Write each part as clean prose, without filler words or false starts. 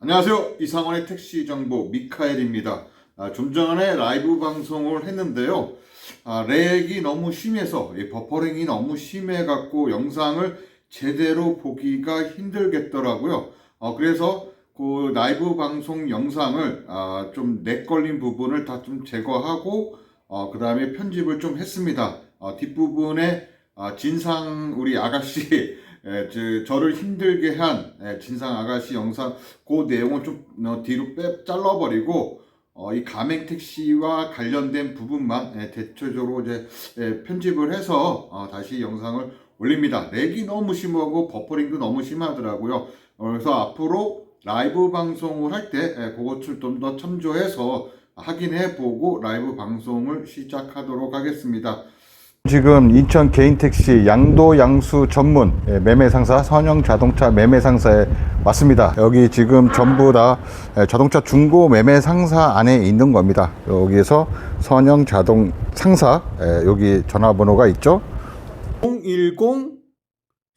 안녕하세요. 이상원의 택시 정보 미카엘입니다. 좀 전에 라이브 방송을 했는데요. 렉이 너무 심해서 버퍼링이 너무 심해갖고 영상을 제대로 보기가 힘들겠더라고요. 그래서 그 라이브 방송 영상을 좀 렉 걸린 부분을 다 좀 제거하고 그 다음에 편집을 좀 했습니다. 뒷부분에 진상 우리 아가씨 저를 힘들게 한 진상 아가씨 영상 그 내용을 좀 뒤로 잘라버리고 이 가맹 택시와 관련된 부분만 대체적으로 이제 편집을 해서 다시 영상을 올립니다. 렉이 너무 심하고 버퍼링도 너무 심하더라고요. 그래서 앞으로 라이브 방송을 할 때 그것을 좀 더 참조해서 확인해 보고 라이브 방송을 시작하도록 하겠습니다. 지금 인천 개인택시 양도 양수 전문 매매상사 선영자동차 매매상사에 왔습니다. 여기 지금 전부 다 자동차 중고 매매상사 안에 있는 겁니다. 여기에서 선영자동상사 여기 전화번호가 있죠.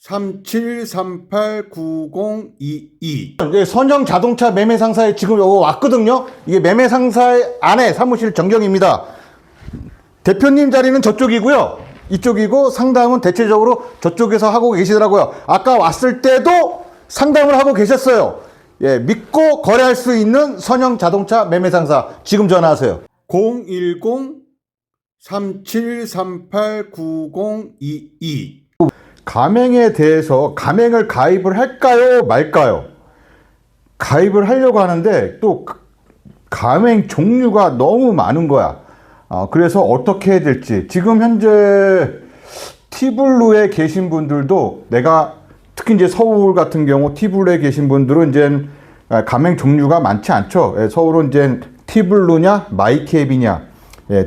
010-3738-9022 선영자동차 매매상사에 지금 여기 왔거든요. 이게 매매상사의 안에 사무실 전경입니다. 대표님 자리는 저쪽이고요. 이쪽이고 상담은 대체적으로 저쪽에서 하고 계시더라고요. 아까 왔을 때도 상담을 하고 계셨어요. 믿고 거래할 수 있는 선영자동차 매매상사 지금 전화하세요. 010-3738-9022 가맹에 대해서 가맹을 가입을 할까요 말까요? 가입을 하려고 하는데 또 가맹 종류가 너무 많은 거야. 그래서 어떻게 해야 될지 지금 현재 티블루에 계신 분들도 내가 특히 이제 서울 같은 경우 티블루에 계신 분들은 이제 가맹 종류가 많지 않죠. 서울은 이제 티블루냐 마이캡이냐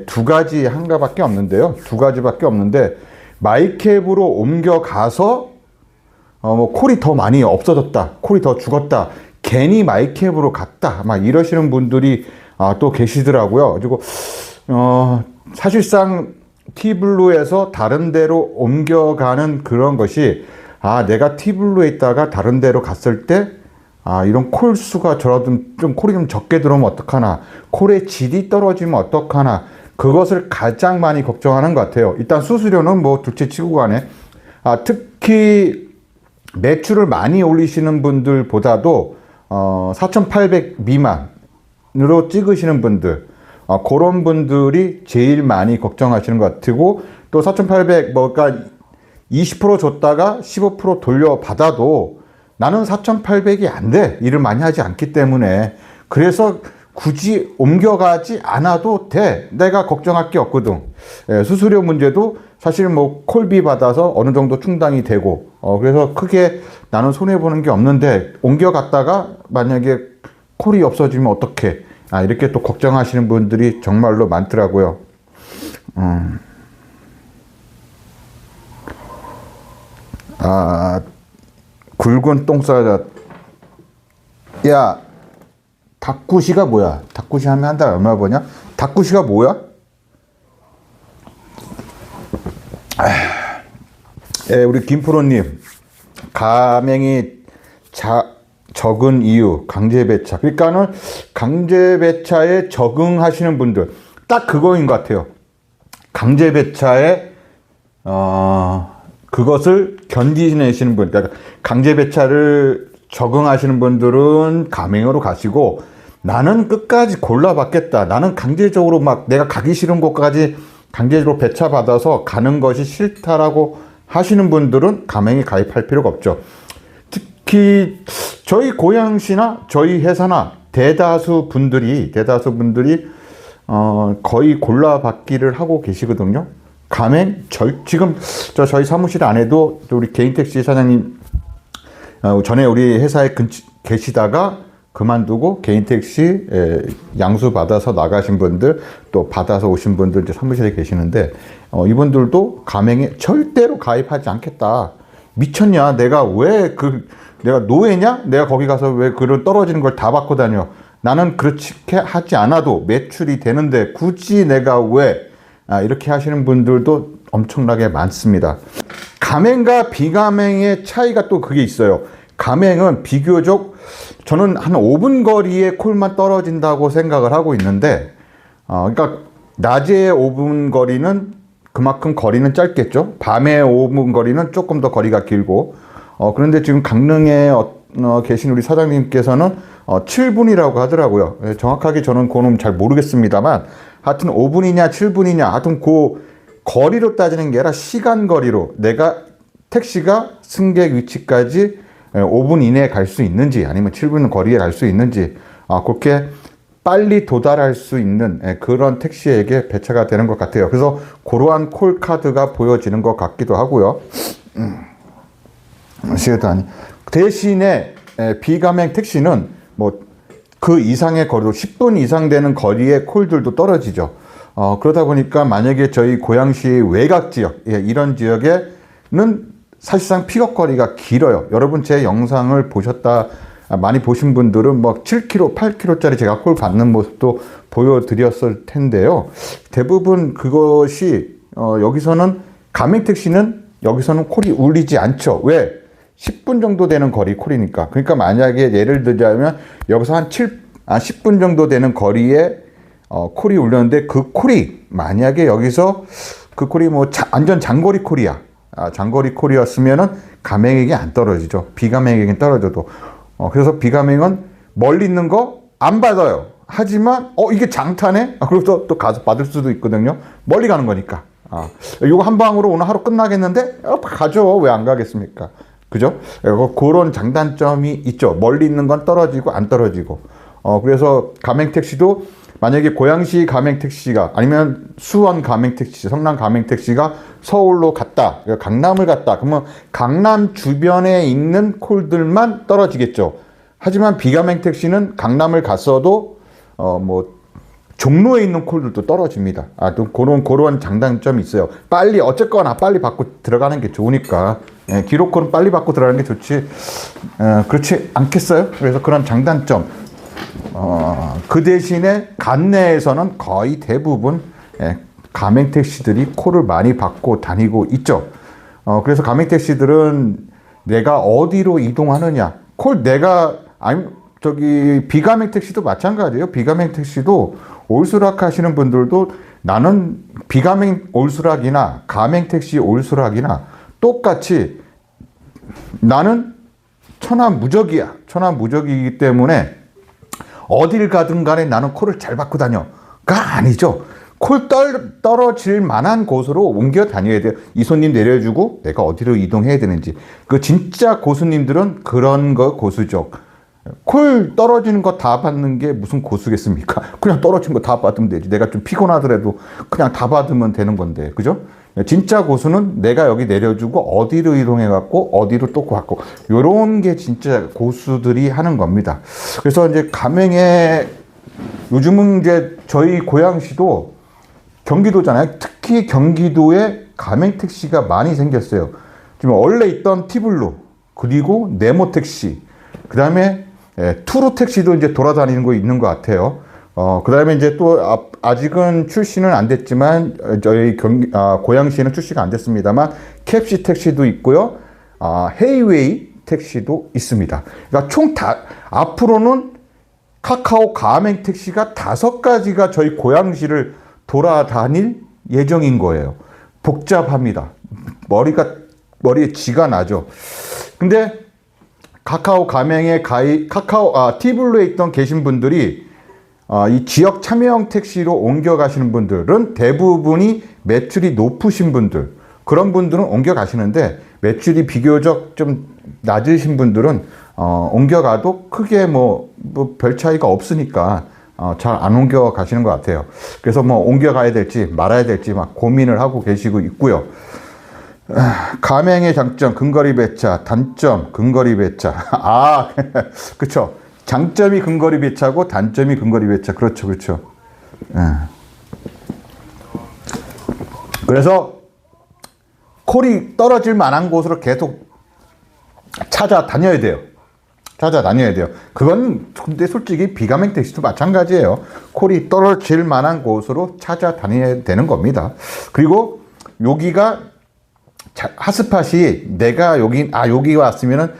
두 가지 한가밖에 없는데요. 두 가지밖에 없는데 마이캡으로 옮겨가서 뭐 콜이 더 많이 없어졌다, 콜이 더 죽었다, 괜히 마이캡으로 갔다 막 이러시는 분들이 또 계시더라고요. 그리고 사실상 티블루에서 다른 데로 옮겨가는 그런 것이 내가 티블루에 있다가 다른 데로 갔을 때 이런 콜 수가 좀 콜이 좀 적게 들어오면 어떡하나, 콜의 질이 떨어지면 어떡하나, 그것을 가장 많이 걱정하는 것 같아요. 일단 수수료는 뭐 둘째 치고 가네. 특히 매출을 많이 올리시는 분들보다도 4,800 미만으로 찍으시는 분들, 그런 분들이 제일 많이 걱정하시는 것 같고, 또 4,800 뭐가 20% 줬다가 15% 돌려받아도 나는 4,800이 안 돼. 일을 많이 하지 않기 때문에. 그래서 굳이 옮겨가지 않아도 돼. 내가 걱정할 게 없거든. 수수료 문제도 사실 뭐 콜비 받아서 어느 정도 충당이 되고, 그래서 크게 나는 손해보는 게 없는데, 옮겨갔다가 만약에 콜이 없어지면 어떡해. 이렇게 또 걱정하시는 분들이 정말로 많더라고요. 굵은 똥 싸자. 야, 닭구시가 뭐야? 닭구시 하면 한 달 얼마 버냐? 닭구시가 뭐야? 우리 김프로님, 가맹이 적은 이유, 강제배차. 그러니까는 강제배차에 적응하시는 분들, 딱 그거인 것 같아요. 강제배차에, 그것을 견디내시는 분, 그러니까 강제배차를 적응하시는 분들은 가맹으로 가시고, 나는 끝까지 골라받겠다. 나는 강제적으로 막 내가 가기 싫은 곳까지 강제적으로 배차받아서 가는 것이 싫다라고 하시는 분들은 가맹에 가입할 필요가 없죠. 특히 저희 고양시나 저희 회사나 대다수 분들이 거의 골라받기를 하고 계시거든요. 가맹 지금 저희 사무실 안에도 우리 개인택시 사장님 전에 우리 회사에 계시다가 그만두고 개인택시 양수 받아서 나가신 분들, 또 받아서 오신 분들 이제 사무실에 계시는데, 이분들도 가맹에 절대로 가입하지 않겠다. 미쳤냐? 내가 노예냐? 내가 거기 가서 왜 그런 떨어지는 걸 다 받고 다녀? 나는 그렇게 하지 않아도 매출이 되는데 굳이 내가 왜? 이렇게 하시는 분들도 엄청나게 많습니다. 가맹과 비가맹의 차이가 또 그게 있어요. 가맹은 비교적 저는 한 5분 거리의 콜만 떨어진다고 생각을 하고 있는데, 그러니까 낮에 5분 거리는 그만큼 거리는 짧겠죠. 밤에 5분 거리는 조금 더 거리가 길고, 그런데 지금 강릉에 계신 우리 사장님께서는 7분이라고 하더라고요. 정확하게 저는 그놈 잘 모르겠습니다만, 하여튼 5분이냐 7분이냐, 하여튼 그 거리로 따지는 게 아니라 시간 거리로 내가 택시가 승객 위치까지 5분 이내에 갈 수 있는지, 아니면 7분 거리에 갈 수 있는지, 그렇게 빨리 도달할 수 있는 그런 택시에게 배차가 되는 것 같아요. 그래서 그러한 콜 카드가 보여지는 것 같기도 하고요. 대신에 비가맹 택시는 뭐 그 이상의 거리로 10분 이상 되는 거리의 콜들도 떨어지죠. 그러다 보니까 만약에 저희 고양시 외곽 지역, 이런 지역에는 사실상 픽업 거리가 길어요. 여러분 제 영상을 많이 보신 분들은 뭐 7km, 8km짜리 제가 콜 받는 모습도 보여드렸을 텐데요. 대부분 그것이 여기서는 가맹 택시는 여기서는 콜이 울리지 않죠. 왜? 10분 정도 되는 거리 콜이니까. 그러니까 만약에 예를 들자면 여기서 한 10분 정도 되는 거리에 콜이 울렸는데, 그 콜이 만약에 여기서 그 콜이 뭐 완전 장거리 콜이야. 장거리 콜이었으면은 가맹에게 안 떨어지죠. 비가맹에게 떨어져도. 그래서 비가맹은 멀리 있는 거 안 받아요. 하지만 이게 장타네? 그래서 또 가서 받을 수도 있거든요. 멀리 가는 거니까. 이거 한 방으로 오늘 하루 끝나겠는데? 가죠. 왜 안 가겠습니까? 그죠? 그런 장단점이 있죠. 멀리 있는 건 떨어지고 안 떨어지고. 그래서 가맹택시도 만약에 고양시 가맹택시가, 아니면 수원 가맹택시, 성남 가맹택시가 서울로 갔다, 강남을 갔다, 그러면 강남 주변에 있는 콜들만 떨어지겠죠. 하지만 비가맹택시는 강남을 갔어도 종로에 있는 콜들도 떨어집니다. 또 그런 장단점이 있어요. 어쨌거나 빨리 받고 들어가는 게 좋으니까. 기록콜은 빨리 받고 들어가는 게 좋지. 그렇지 않겠어요? 그래서 그런 장단점. 그 대신에 간내에서는 거의 대부분 가맹택시들이 콜을 많이 받고 다니고 있죠. 그래서 가맹택시들은 내가 어디로 이동하느냐. 비가맹택시도 마찬가지예요. 비가맹택시도 올수락 하시는 분들도 나는 비가맹 올수락이나 가맹택시 올수락이나 똑같이 나는 천하무적이야. 천하무적이기 때문에 어딜 가든 간에 나는 콜을 잘 받고 다녀가 아니죠. 콜 떨어질 만한 곳으로 옮겨 다녀야 돼요. 이 손님 내려주고 내가 어디로 이동해야 되는지. 그 진짜 고수님들은 그런 거 고수죠. 콜 떨어지는 거 다 받는 게 무슨 고수겠습니까? 그냥 떨어진 거 다 받으면 되지. 내가 좀 피곤하더라도 그냥 다 받으면 되는 건데. 그죠? 진짜 고수는 내가 여기 내려주고 어디로 이동해갖고 어디로 또 갖고, 요런 게 진짜 고수들이 하는 겁니다. 그래서 이제 가맹에 요즘은 이제 저희 고양시도 경기도잖아요. 특히 경기도에 가맹택시가 많이 생겼어요. 지금 원래 있던 티블루, 그리고 네모택시, 그 다음에 투루택시도 이제 돌아다니는 거 있는 것 같아요. 그 다음에 이제 또 아직은 출시는 안 됐지만 저희 고양시에는 출시가 안 됐습니다만 캡시 택시도 있고요. 헤이웨이 택시도 있습니다. 그러니까 앞으로는 카카오 가맹 택시가 5가지가 저희 고양시를 돌아다닐 예정인 거예요. 복잡합니다. 머리에 쥐가 나죠. 근데 카카오 가맹에 티블루에 계신 분들이 이 지역 참여형 택시로 옮겨가시는 분들은 대부분이 매출이 높으신 분들, 그런 분들은 옮겨가시는데, 매출이 비교적 좀 낮으신 분들은 옮겨가도 크게 별 차이가 없으니까 잘 안 옮겨가시는 것 같아요. 그래서 옮겨가야 될지 말아야 될지 막 고민을 하고 계시고 있고요. 가맹의 장점, 근거리 배차, 단점, 근거리 배차. 그쵸. 장점이 근거리 배차고 단점이 근거리 배차. 그렇죠. 그래서 콜이 떨어질 만한 곳으로 계속 찾아다녀야 돼요. 그건 근데 솔직히 비가맹 택시도 마찬가지예요. 콜이 떨어질 만한 곳으로 찾아다녀야 되는 겁니다. 그리고 여기가 핫스팟이 내가 여기 왔으면은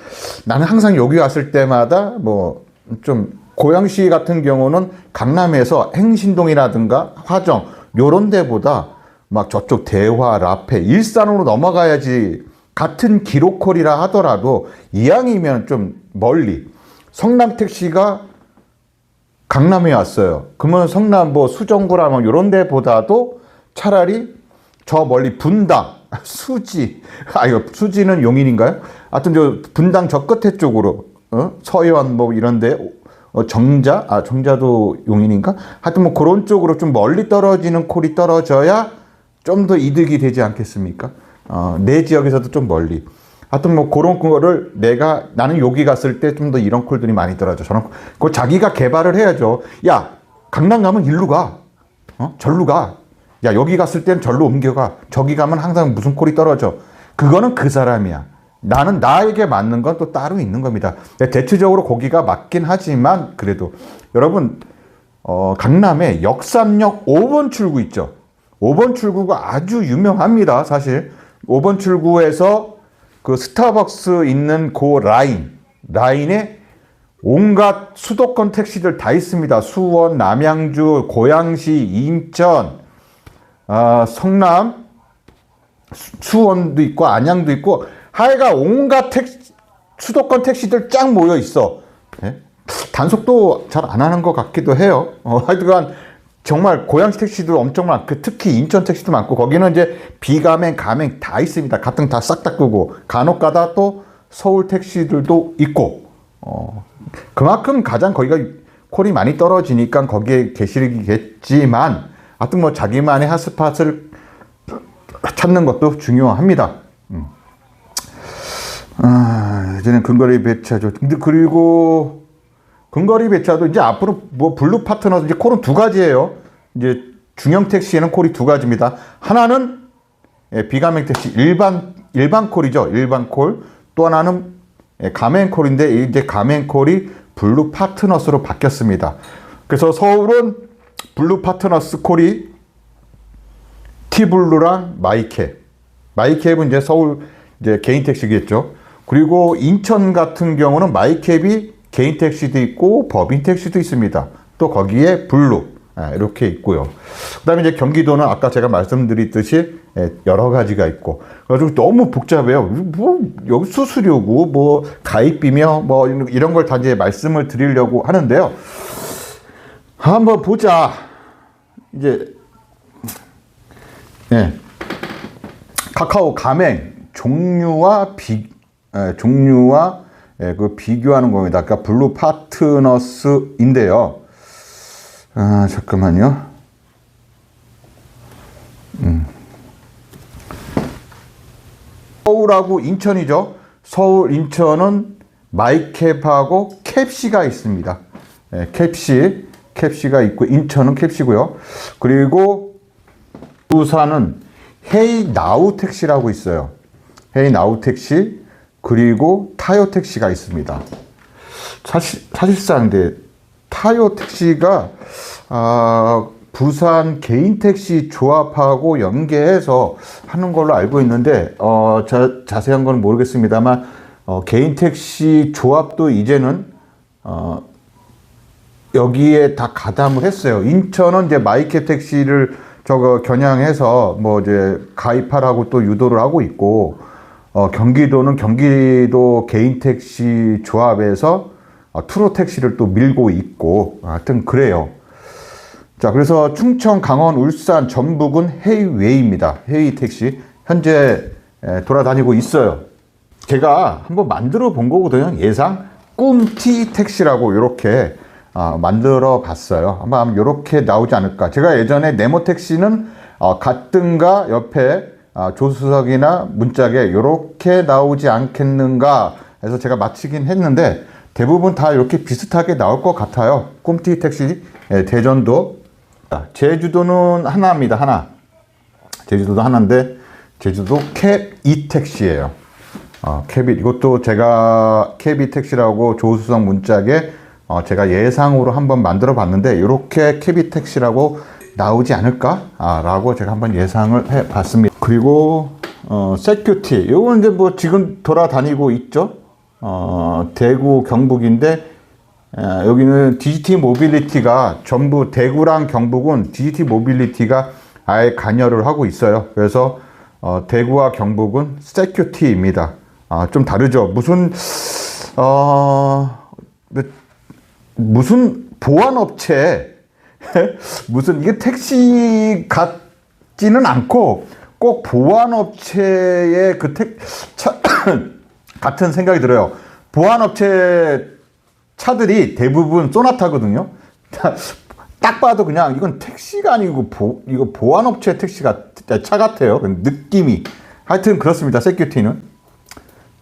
나는 항상 여기 왔을 때마다 뭐 좀 고양시 같은 경우는 강남에서 행신동이라든가 화정 요런 데보다 막 저쪽 대화, 라페, 일산으로 넘어가야지 같은 기로콜이라 하더라도 이왕이면 좀 멀리 성남 택시가 강남에 왔어요. 그러면 성남 뭐 수정구라 뭐 요런 데보다도 차라리 저 멀리 분당, 수지, 이거 수지는 용인인가요? 하여튼 저 분당 저 끝에 쪽으로 서해안 뭐 이런데 정자도 용인인가? 하여튼 뭐 그런 쪽으로 좀 멀리 떨어지는 콜이 떨어져야 좀 더 이득이 되지 않겠습니까? 내 지역에서도 좀 멀리. 하여튼 뭐 그런 거를 나는 여기 갔을 때 좀 더 이런 콜들이 많이 떨어져. 그거 자기가 개발을 해야죠. 야, 강남 가면 일로 가. 절로 가. 야, 여기 갔을 땐 절로 옮겨가. 저기 가면 항상 무슨 콜이 떨어져. 그거는 그 사람이야. 나는 나에게 맞는 건 또 따로 있는 겁니다. 대체적으로 거기가 맞긴 하지만 그래도 여러분 강남에 역삼역 5번 출구 있죠. 5번 출구가 아주 유명합니다. 사실 5번 출구에서 그 스타벅스 있는 그 라인에 온갖 수도권 택시들 다 있습니다. 수원, 남양주, 고양시, 인천, 성남, 수원도 있고 안양도 있고 하여간 온갖 수도권 택시들 쫙 모여 있어. 예? 단속도 잘 안 하는 것 같기도 해요. 하여간 정말 고양시 택시도 엄청 많고 특히 인천 택시도 많고 거기는 이제 비가맹, 가맹 다 있습니다. 가뜩 다 싹 다 끄고 간혹 가다 또 서울 택시들도 있고 그만큼 가장 거기가 콜이 많이 떨어지니까 거기에 계시겠지만 하여튼 뭐 자기만의 핫스팟을 찾는 것도 중요합니다. 이제는 근거리 배차죠. 근데 그리고 근거리 배차도 이제 앞으로 뭐 블루 파트너도 이제 콜은 두 가지예요. 이제 중형 택시에는 콜이 두 가지입니다. 하나는 비가맹 택시 일반 콜이죠. 일반 콜. 또 하나는 가맹 콜인데 이제 가맹 콜이 블루 파트너스로 바뀌었습니다. 그래서 서울은 블루 파트너스 콜이 티블루랑 마이캡은 이제 서울 이제 개인 택시겠죠. 그리고 인천 같은 경우는 마이캡이 개인 택시도 있고 법인 택시도 있습니다. 또 거기에 블루 이렇게 있고요. 그다음에 이제 경기도는 아까 제가 말씀드렸듯이 여러 가지가 있고 그래서 너무 복잡해요. 뭐 여기 수수료고 뭐 가입비며 뭐 이런 걸 다 이제 말씀을 드리려고 하는데요. 한번 보자. 이제 카카오 가맹 종류와 그 비교하는 겁니다. 그러니까 블루 파트너스인데요. 잠깐만요. 서울하고 인천이죠. 서울, 인천은 마이캡하고 캡시가 있습니다. 캡시가 있고 인천은 캡시고요. 그리고 부산은 헤이나우 택시라고 있어요. 헤이나우 택시 그리고 타요 택시가 있습니다. 사실상 근데 타요 택시가 부산 개인 택시 조합하고 연계해서 하는 걸로 알고 있는데 자세한 건 모르겠습니다만 개인 택시 조합도 이제는 여기에 다 가담을 했어요. 인천은 이제 마이캡 택시를 겨냥해서 뭐 이제 가입하라고 또 유도를 하고 있고 경기도는 경기도 개인 택시 조합에서 투로 택시를 또 밀고 있고 하여튼 그래요. 자, 그래서 충청, 강원, 울산, 전북은 헤이웨이입니다. 헤이 택시 현재 돌아다니고 있어요. 제가 한번 만들어 본 거거든요. 예상 꿈티 택시라고 이렇게 만들어 봤어요. 아마 이렇게 나오지 않을까. 제가 예전에 네모 택시는 가뜩가 옆에 조수석이나 문짝에 이렇게 나오지 않겠는가 해서 제가 맞히긴 했는데 대부분 다 이렇게 비슷하게 나올 것 같아요. 꿈티 택시 대전도. 제주도는 하나입니다. 하나. 제주도도 하나인데 제주도 캡2 택시예요. 캡이 이것도 제가 캡이 택시라고 조수석 문짝에 제가 예상으로 한번 만들어 봤는데 이렇게 캡이 택시라고 나오지 않을까 라고 제가 한번 예상을 해 봤습니다. 그리고 세큐티. 요건 이제 뭐 지금 돌아다니고 있죠. 대구 경북인데, 여기는 DGT 모빌리티가 전부 대구랑 경북은 DGT 모빌리티가 아예 관여를 하고 있어요. 그래서 대구와 경북은 세큐티입니다. 좀 다르죠. 무슨 보안업체 무슨 이게 택시 같지는 않고 꼭 보안업체의 같은 생각이 들어요. 보안업체 차들이 대부분 소나타거든요. 딱 봐도 그냥 이건 택시가 아니고 이거 보안업체 차 같아요. 느낌이. 하여튼 그렇습니다. 세큐티는.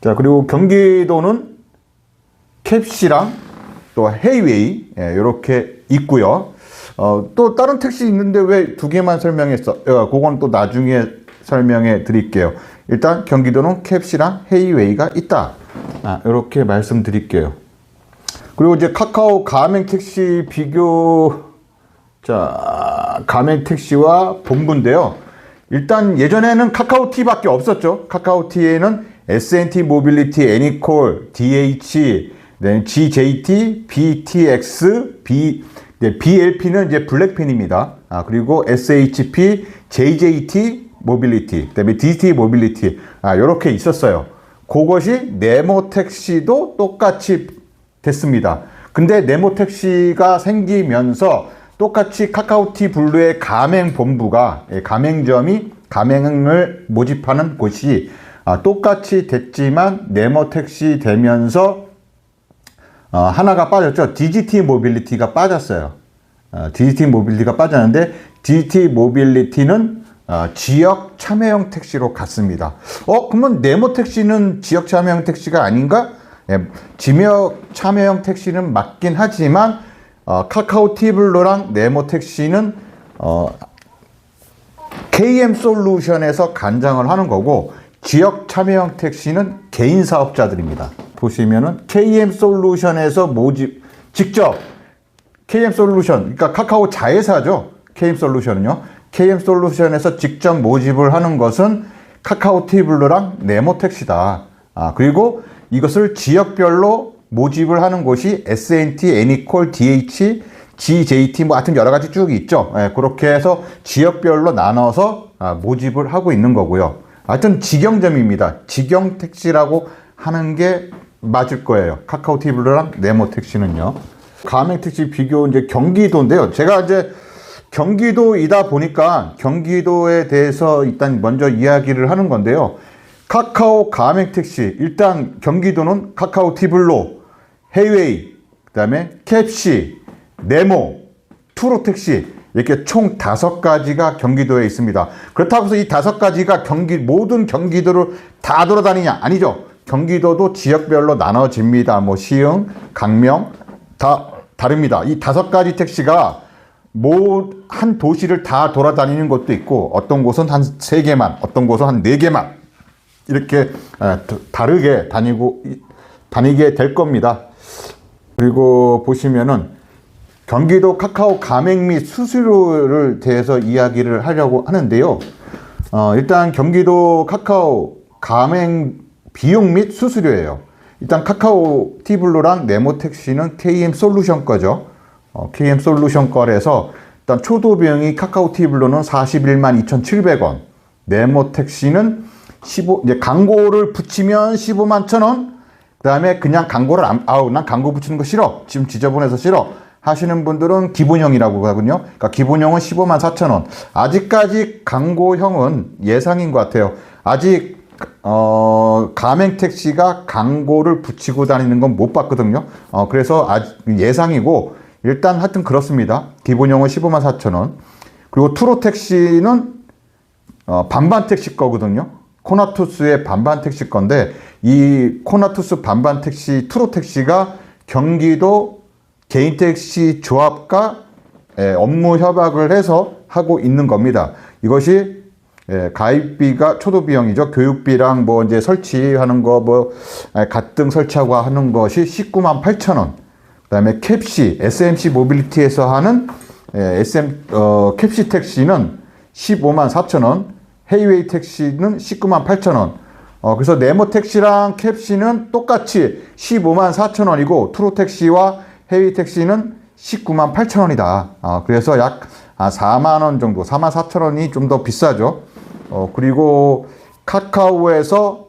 자, 그리고 경기도는 캡시랑 또 헤이웨이 이렇게 있고요. 또 다른 택시 있는데 왜 두 개만 설명했어? 그건 또 나중에 설명해 드릴게요. 일단 경기도는 캡시랑 헤이웨이가 있다. 이렇게 말씀드릴게요. 그리고 이제 카카오 가맹택시 비교, 자, 가맹택시와 본부인데요. 일단 예전에는 카카오티밖에 없었죠. 카카오티에는 S&T 모빌리티, 애니콜, DH, GJT, BTX, BLP는 이제 블랙펜입니다. 그리고 SHP, JJT 모빌리티, 그다음에 DT 모빌리티, 이렇게 있었어요. 그것이 네모택시도 똑같이 됐습니다. 근데 네모택시가 생기면서 똑같이 카카오티 블루의 가맹본부가, 가맹점이 가맹을 모집하는 곳이 똑같이 됐지만 네모택시 되면서 하나가 빠졌죠. DGT 모빌리티가 빠졌어요. DGT 모빌리티가 빠졌는데 DGT 모빌리티는 지역 참여형 택시로 갔습니다. 그러면 네모택시는 지역 참여형 택시가 아닌가? 지역 참여형 택시는 맞긴 하지만 카카오티블루랑 네모택시는 KM솔루션에서 간장을 하는 거고 지역 참여형 택시는 개인 사업자들입니다. 보시면은 KM솔루션에서 직접 KM솔루션, 그러니까 카카오 자회사죠. KM솔루션은요. KM솔루션에서 직접 모집을 하는 것은 카카오티블루랑 네모택시다. 그리고 이것을 지역별로 모집을 하는 곳이 S&T, 애니콜, DH, GJT 뭐 하여튼 여러 가지 쭉 있죠. 그렇게 해서 지역별로 나눠서 모집을 하고 있는 거고요. 하여튼 직영점입니다. 직영 택시라고 하는 게 맞을 거예요. 카카오티블루랑 네모택시는요. 가맹택시 비교 이제 경기도인데요. 제가 이제 경기도이다 보니까 경기도에 대해서 일단 먼저 이야기를 하는 건데요. 카카오 가맹택시, 일단 경기도는 카카오티블루, 헤이웨이, 그 다음에 캡시, 네모, 투로택시 이렇게 총 5가지가 경기도에 있습니다. 그렇다고 해서 이 5가지가 모든 경기도를 다 돌아다니냐? 아니죠. 경기도도 지역별로 나눠집니다. 뭐 시흥, 강명 다 다릅니다. 이 5가지 택시가 한 도시를 다 돌아다니는 것도 있고 어떤 곳은 한 3개만, 어떤 곳은 한 4개만 이렇게 다르게 다니게 될 겁니다. 그리고 보시면은 경기도 카카오 가맹 및 수수료를 대해서 이야기를 하려고 하는데요. 일단 경기도 카카오 가맹 비용 및 수수료예요. 일단 카카오티블루랑 네모택시는 KM솔루션 거죠. KM솔루션 거라서 일단 초도 비용이 카카오티블루는 41만 2,700원, 네모택시는 이제 광고를 붙이면 15만 1,000원, 그 다음에 그냥 광고를 난 광고 붙이는 거 싫어. 지금 지저분해서 싫어. 하시는 분들은 기본형이라고 하거든요. 그러니까 기본형은 15만 4,000원. 아직까지 광고형은 예상인 것 같아요. 아직 가맹택시가 광고를 붙이고 다니는 건 못 봤거든요. 그래서 아직 예상이고 일단 하여튼 그렇습니다. 기본형은 15만 4,000원. 그리고 투로택시는 반반 택시 거거든요. 코나투스의 반반 택시 건데 이 코나투스 반반 택시 투로택시가 경기도 개인택시 조합과 업무 협약을 해서 하고 있는 겁니다. 이것이 가입비가 초도 비용이죠. 교육비랑 뭐 이제 설치하는 거 가등 설치하고 하는 것이 19만 8,000원. 그다음에 캡시 SMC 모빌리티에서 하는 캡시 택시는 15만 4,000원. 헤이웨이 택시는 19만 8천 원. 그래서 네모 택시랑 캡시는 똑같이 15만 4천 원이고 투로 택시와 헤이웨이 택시는 19만 8천 원이다. 그래서 약 4만 원 정도, 4만 4천 원이 좀 더 비싸죠. 그리고 카카오에서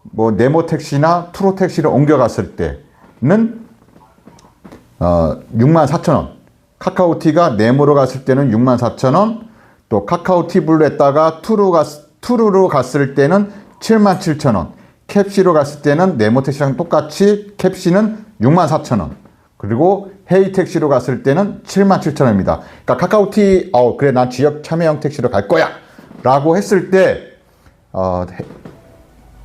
뭐 네모 택시나 투로 택시를 옮겨갔을 때는 6만 4천 원. 카카오티가 네모로 갔을 때는 6만 4천 원. 또 카카오티 블루 했다가 투루로 갔을 때는 7만 7천 원. 캡시로 갔을 때는 네모 택시랑 똑같이 캡시는 6만 4천 원. 그리고 헤이 택시로 갔을 때는 7만 7천 원입니다. 그러니까 카카오티 그래 난 지역 참여형 택시로 갈 거야 라고 했을 때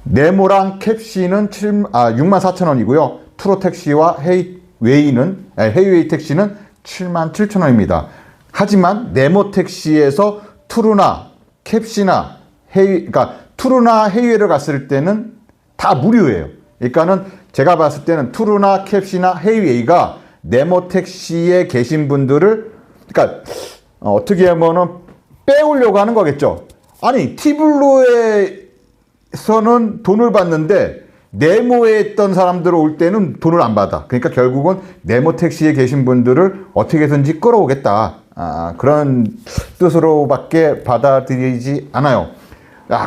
네모랑 캡시는 6만 4천 원이고요. 투로 택시와 헤이웨이 택시는 7만 7천 원입니다. 하지만 네모 택시에서 투루나 캡시나 그러니까 투루나 헤이웨이를 갔을 때는 다 무료예요. 그러니까는 제가 봤을 때는 투루나 캡시나 헤이웨이가 네모 택시에 계신 분들을 그러니까 어떻게 하면은 빼오려고 하는 거겠죠. 아니 티블루에서는 돈을 받는데 네모에 있던 사람들 올 때는 돈을 안 받아. 그러니까 결국은 네모 택시에 계신 분들을 어떻게든지 끌어오겠다. 그런 뜻으로밖에 받아들이지 않아요.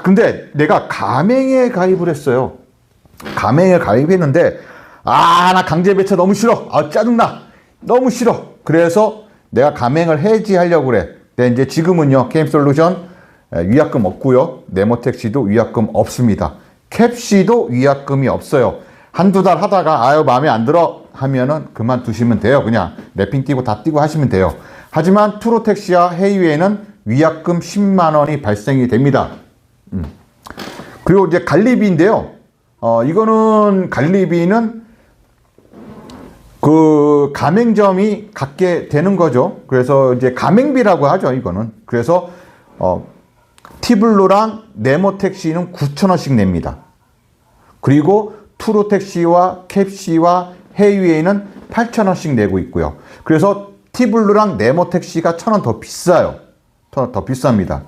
근데 내가 가맹에 가입을 했어요. 가맹에 가입했는데 나 강제 배차 너무 싫어. 짜증나. 너무 싫어. 그래서 내가 가맹을 해지하려고 그래. 근데 이제 지금은요. 게임솔루션 위약금 없고요. 네모 택시도 위약금 없습니다. 캡시도 위약금이 없어요. 한두 달 하다가 마음에 안 들어 하면은 그만두시면 돼요. 그냥 랩핑 띄고 다 띄고 하시면 돼요. 하지만 투로 택시와 헤이웨이는 위약금 10만 원이 발생이 됩니다. 그리고 이제 갈리비인데요. 이거는 갈리비는 그 가맹점이 갖게 되는 거죠. 그래서 이제 가맹비라고 하죠. 이거는. 그래서 티블루랑 네모 택시는 9천 원씩 냅니다. 그리고 투로 택시와 캡시와 헤이웨이는 8천 원씩 내고 있고요. 그래서 티블루랑 네모 택시가 1,000원 더 비싸요. 더 비쌉니다.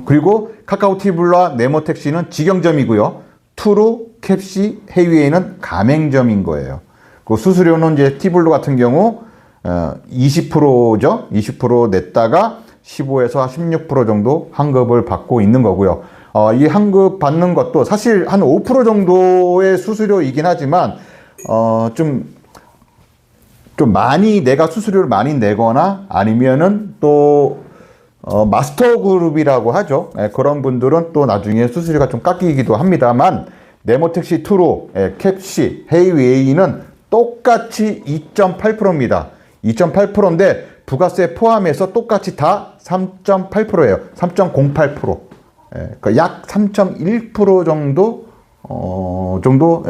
그리고 카카오 티블루와 네모 택시는 직영점이고요. 투루, 캡시, 헤이웨이는 가맹점인 거예요. 그 수수료는 이제 티블루 같은 경우 20%죠. 20% 냈다가 15에서 16% 정도 환급을 받고 있는 거고요. 이 환급 받는 것도 사실 한 5% 정도의 수수료이긴 하지만 좀 많이 내가 수수료를 많이 내거나 아니면은 또 마스터 그룹이라고 하죠. 그런 분들은 또 나중에 수수료가 좀 깎이기도 합니다만 네모택시 투로, 캡시, 헤이웨이는 똑같이 2.8%입니다. 2.8%인데 부가세 포함해서 똑같이 다 3.8%예요. 3.08%. 그러니까 약 3.1% 정도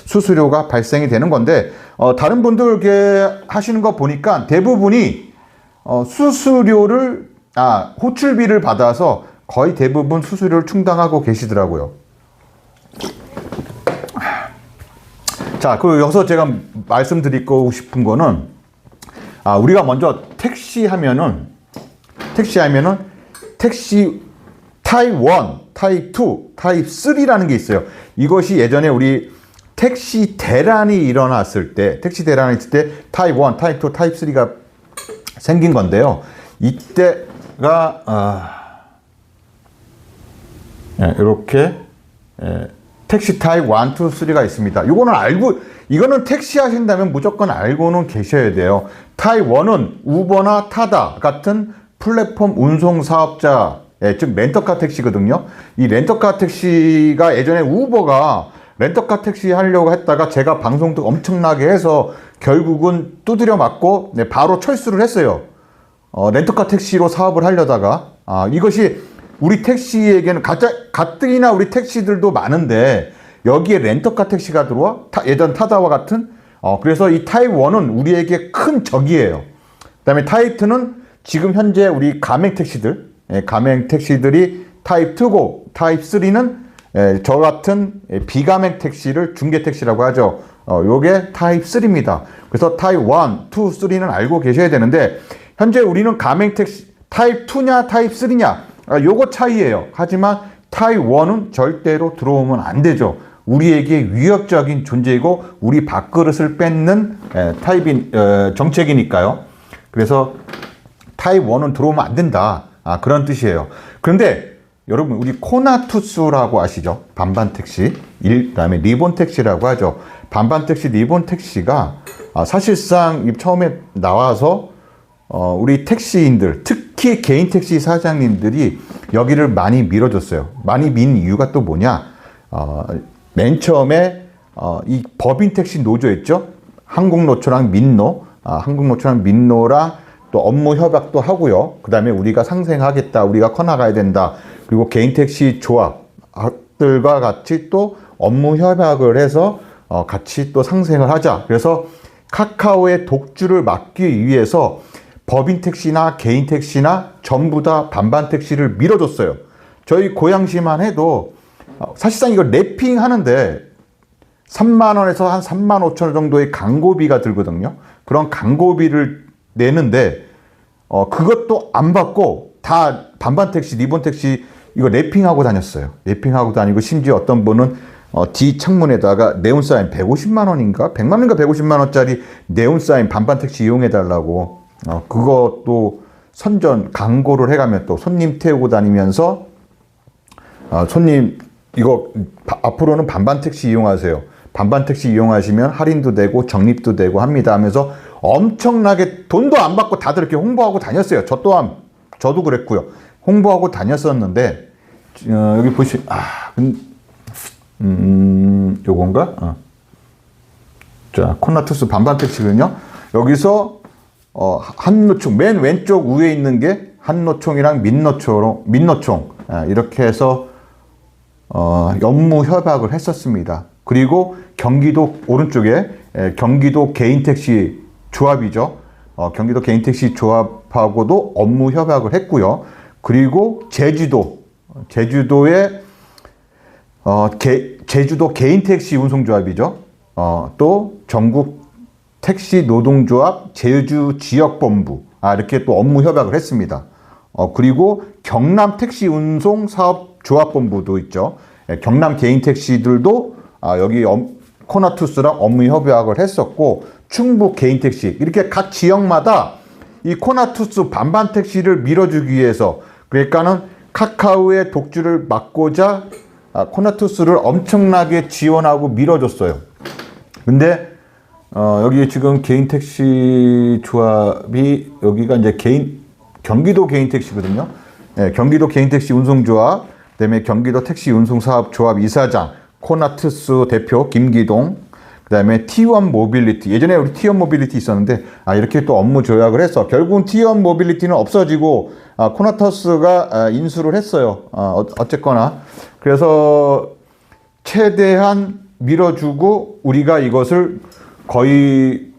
수수료가 발생이 되는 건데 다른 분들 하시는 거 보니까 대부분이 수수료를 호출비를 받아서 거의 대부분 수수료를 충당하고 계시더라고요. 자, 여기서 제가 말씀드리고 싶은 거는 우리가 먼저 택시 하면은 택시 타입 1, 타입 2, 타입 3라는 게 있어요. 이것이 예전에 우리 택시 대란이 일어났을 때 타입 1, 타입 2, 타입 3가 생긴 건데요. 이때가 이렇게 택시 타입 1, 2, 3가 있습니다. 이거는 택시 하신다면 무조건 알고는 계셔야 돼요. 타입 1은 우버나 타다 같은 플랫폼 운송 사업자, 즉 렌터카 택시거든요. 이 렌터카 택시가 예전에 우버가 렌터카 택시 하려고 했다가 제가 방송도 엄청나게 해서 결국은 두드려 맞고 바로 철수를 했어요. 렌터카 택시로 사업을 하려다가 이것이 우리 택시에게는 가뜩이나 우리 택시들도 많은데 여기에 렌터카 택시가 들어와 예전 타다와 같은 그래서 이 타입 1은 우리에게 큰 적이에요. 그다음에 타입 2는 지금 현재 우리 가맹 택시들이 타입 2고 타입 3는 저 같은 비가맹 택시를 중개 택시라고 하죠. 요게 타입 3입니다. 그래서 타입 1, 2, 3는 알고 계셔야 되는데 현재 우리는 가맹 택시 타입 2냐 타입 3냐 요거 차이예요. 하지만 타이원은 절대로 들어오면 안 되죠. 우리에게 위협적인 존재이고 우리 밥그릇을 뺏는 정책이니까요. 그래서 타이원은 들어오면 안 된다. 그런 뜻이에요. 그런데 여러분 우리 코나투스라고 아시죠? 반반 택시, 그다음에 리본 택시라고 하죠. 반반 택시, 리본 택시가 사실상 처음에 나와서 우리 택시인들, 특히 개인 택시 사장님들이 여기를 많이 밀어줬어요. 많이 민 이유가 또 뭐냐? 맨 처음에 이 법인 택시 노조 있죠? 한국노초랑 민노, 한국노초랑 민노랑 또 업무 협약도 하고요. 그 다음에 우리가 상생하겠다, 우리가 커나가야 된다. 그리고 개인 택시 조합들과 같이 또 업무 협약을 해서 같이 또 상생을 하자. 그래서 카카오의 독주를 막기 위해서 법인 택시나 개인 택시나 전부 다 반반 택시를 밀어줬어요. 저희 고양시만 해도 사실상 이거 랩핑 하는데 3만 원에서 한 3만 5천 원 정도의 광고비가 들거든요. 그런 광고비를 내는데 그것도 안 받고 다 반반 택시, 리본 택시 이거 랩핑하고 다녔어요. 랩핑하고 다니고 심지어 어떤 분은 뒤 창문에다가 네온사인 150만 원인가 100만 원인가 150만 원짜리 네온사인 반반 택시 이용해 달라고 그것도 선전 광고를 해가면 또 손님 태우고 다니면서 손님 이거 앞으로는 반반 택시 이용하세요. 반반 택시 이용하시면 할인도 되고 적립도 되고 합니다 하면서 엄청나게 돈도 안 받고 다들 이렇게 홍보하고 다녔어요. 저 또한 저도 그랬고요. 홍보하고 다녔었는데 여기 보시 요건가? 자, 코나투스 반반 택시거든요. 여기서 한노총 맨 왼쪽 위에 있는 게 한노총이랑 민노총 이렇게 해서 업무 협약을 했었습니다. 그리고 경기도 오른쪽에 경기도 개인택시 조합이죠. 경기도 개인택시 조합하고도 업무 협약을 했고요. 그리고 제주도의 제주도 개인택시 운송조합이죠. 또 전국 택시 노동조합 제주 지역본부 이렇게 또 업무 협약을 했습니다. 그리고 경남 택시 운송 사업 조합본부도 있죠. 경남 개인 택시들도 여기 코나투스랑 업무 협약을 했었고 충북 개인 택시 이렇게 각 지역마다 이 코나투스 반반 택시를 밀어주기 위해서 그러니까는 카카오의 독주를 막고자 코나투스를 엄청나게 지원하고 밀어줬어요. 근데 여기 지금 개인 택시 조합이 여기가 이제 경기도 개인 택시거든요. 경기도 개인 택시 운송조합, 그다음에 경기도 택시 운송사업 조합 이사장 코나투스 대표 김기동, 그다음에 T1 모빌리티 예전에 우리 T1 모빌리티 있었는데 이렇게 또 업무 조약을 해서 결국은 T1 모빌리티는 없어지고 코나투스가 인수를 했어요. 어쨌거나 그래서 최대한 밀어주고 우리가 이것을 거의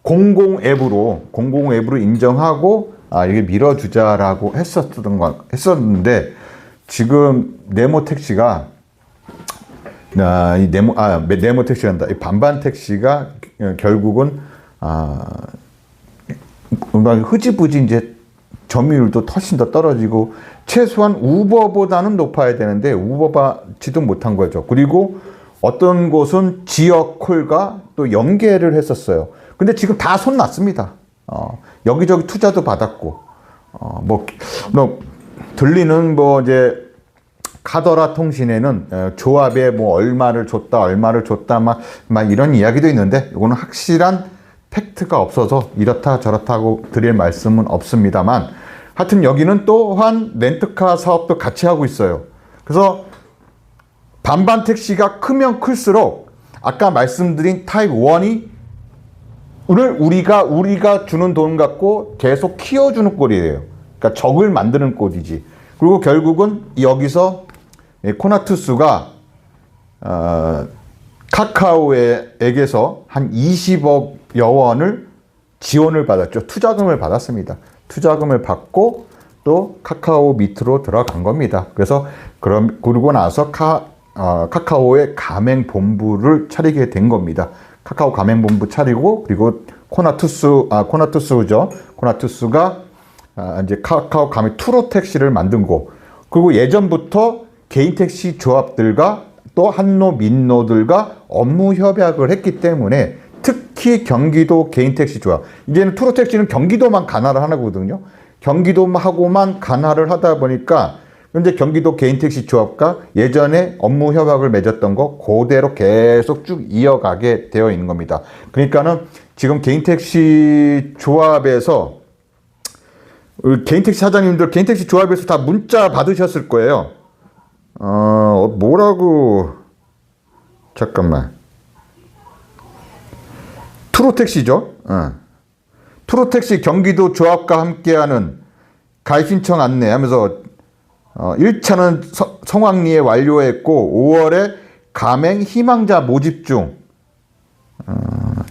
공공 앱으로 인정하고 이게 밀어주자라고 했었는데 지금 네모 택시가 네모 택시란다. 이 반반 택시가 결국은 흐지부지 이제 점유율도 훨씬 더 떨어지고 최소한 우버보다는 높아야 되는데 우버받지도 못한 거죠. 그리고 어떤 곳은 지역 콜과 또 연계를 했었어요. 근데 지금 다 손 놨습니다. 여기저기 투자도 받았고 들리는 이제 카더라 통신에는 조합에 얼마를 줬다 막 이런 이야기도 있는데 이거는 확실한 팩트가 없어서 이렇다 저렇다고 드릴 말씀은 없습니다만 하여튼 여기는 또한 렌트카 사업도 같이 하고 있어요. 그래서 반반 택시가 크면 클수록 아까 말씀드린 타입 1이 우리가 주는 돈 갖고 계속 키워주는 꼴이에요. 그러니까 적을 만드는 꼴이지. 그리고 결국은 여기서 코나투스가 카카오에게서 한 20억여 원을 지원을 받았죠. 투자금을 받았습니다. 투자금을 받고 또 카카오 밑으로 들어간 겁니다. 그래서 그러고 나서 카카오의 가맹본부를 차리게 된 겁니다. 카카오 가맹본부 차리고 그리고 코나투스죠. 코나투스가 이제 카카오 가맹 투로 택시를 만든 거. 그리고 예전부터 개인 택시 조합들과 또 한노, 민노들과 업무 협약을 했기 때문에 특히 경기도 개인 택시 조합, 이제는 투로택시는 경기도만 관할을 하거든요. 경기도하고만 관할을 하다 보니까 현재 경기도 개인 택시 조합과 예전에 업무 협약을 맺었던 거 그대로 계속 쭉 이어가게 되어 있는 겁니다. 그러니까는 지금 개인 택시 조합에서 개인 택시 사장님들 개인 택시 조합에서 다 문자 받으셨을 거예요. 뭐라고, 잠깐만. 투로택시죠. 투로택시 경기도 조합과 함께하는 가입 신청 안내 하면서 1차는 성황리에 완료했고 5월에 가맹 희망자 모집 중,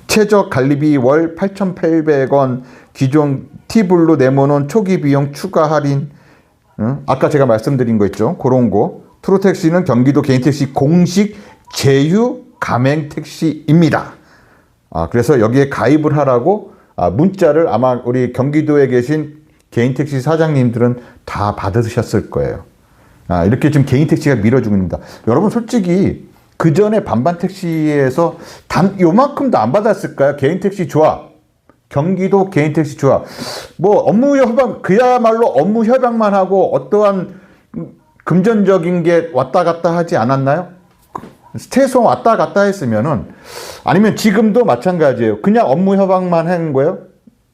최저 관리비 월 8,800원, 기존 T블루 내모는 초기 비용 추가 할인, 아까 제가 말씀드린 거 있죠. 그런 거. 투로택시는 경기도 개인택시 공식 제휴 가맹택시입니다. 그래서 여기에 가입을 하라고 문자를 아마 우리 경기도에 계신 개인택시 사장님들은 다 받으셨을 거예요. 이렇게 지금 개인택시가 밀어주고 있습니다. 여러분 솔직히 그 전에 반반택시에서 단 요만큼도 안 받았을까요? 개인택시 조합, 경기도 개인택시 조합. 뭐 업무 협약, 그야말로 업무 협약만 하고 어떠한 금전적인 게 왔다 갔다 하지 않았나요? 최소 왔다 갔다 했으면은, 아니면 지금도 마찬가지예요. 그냥 업무 협약만 한 거예요?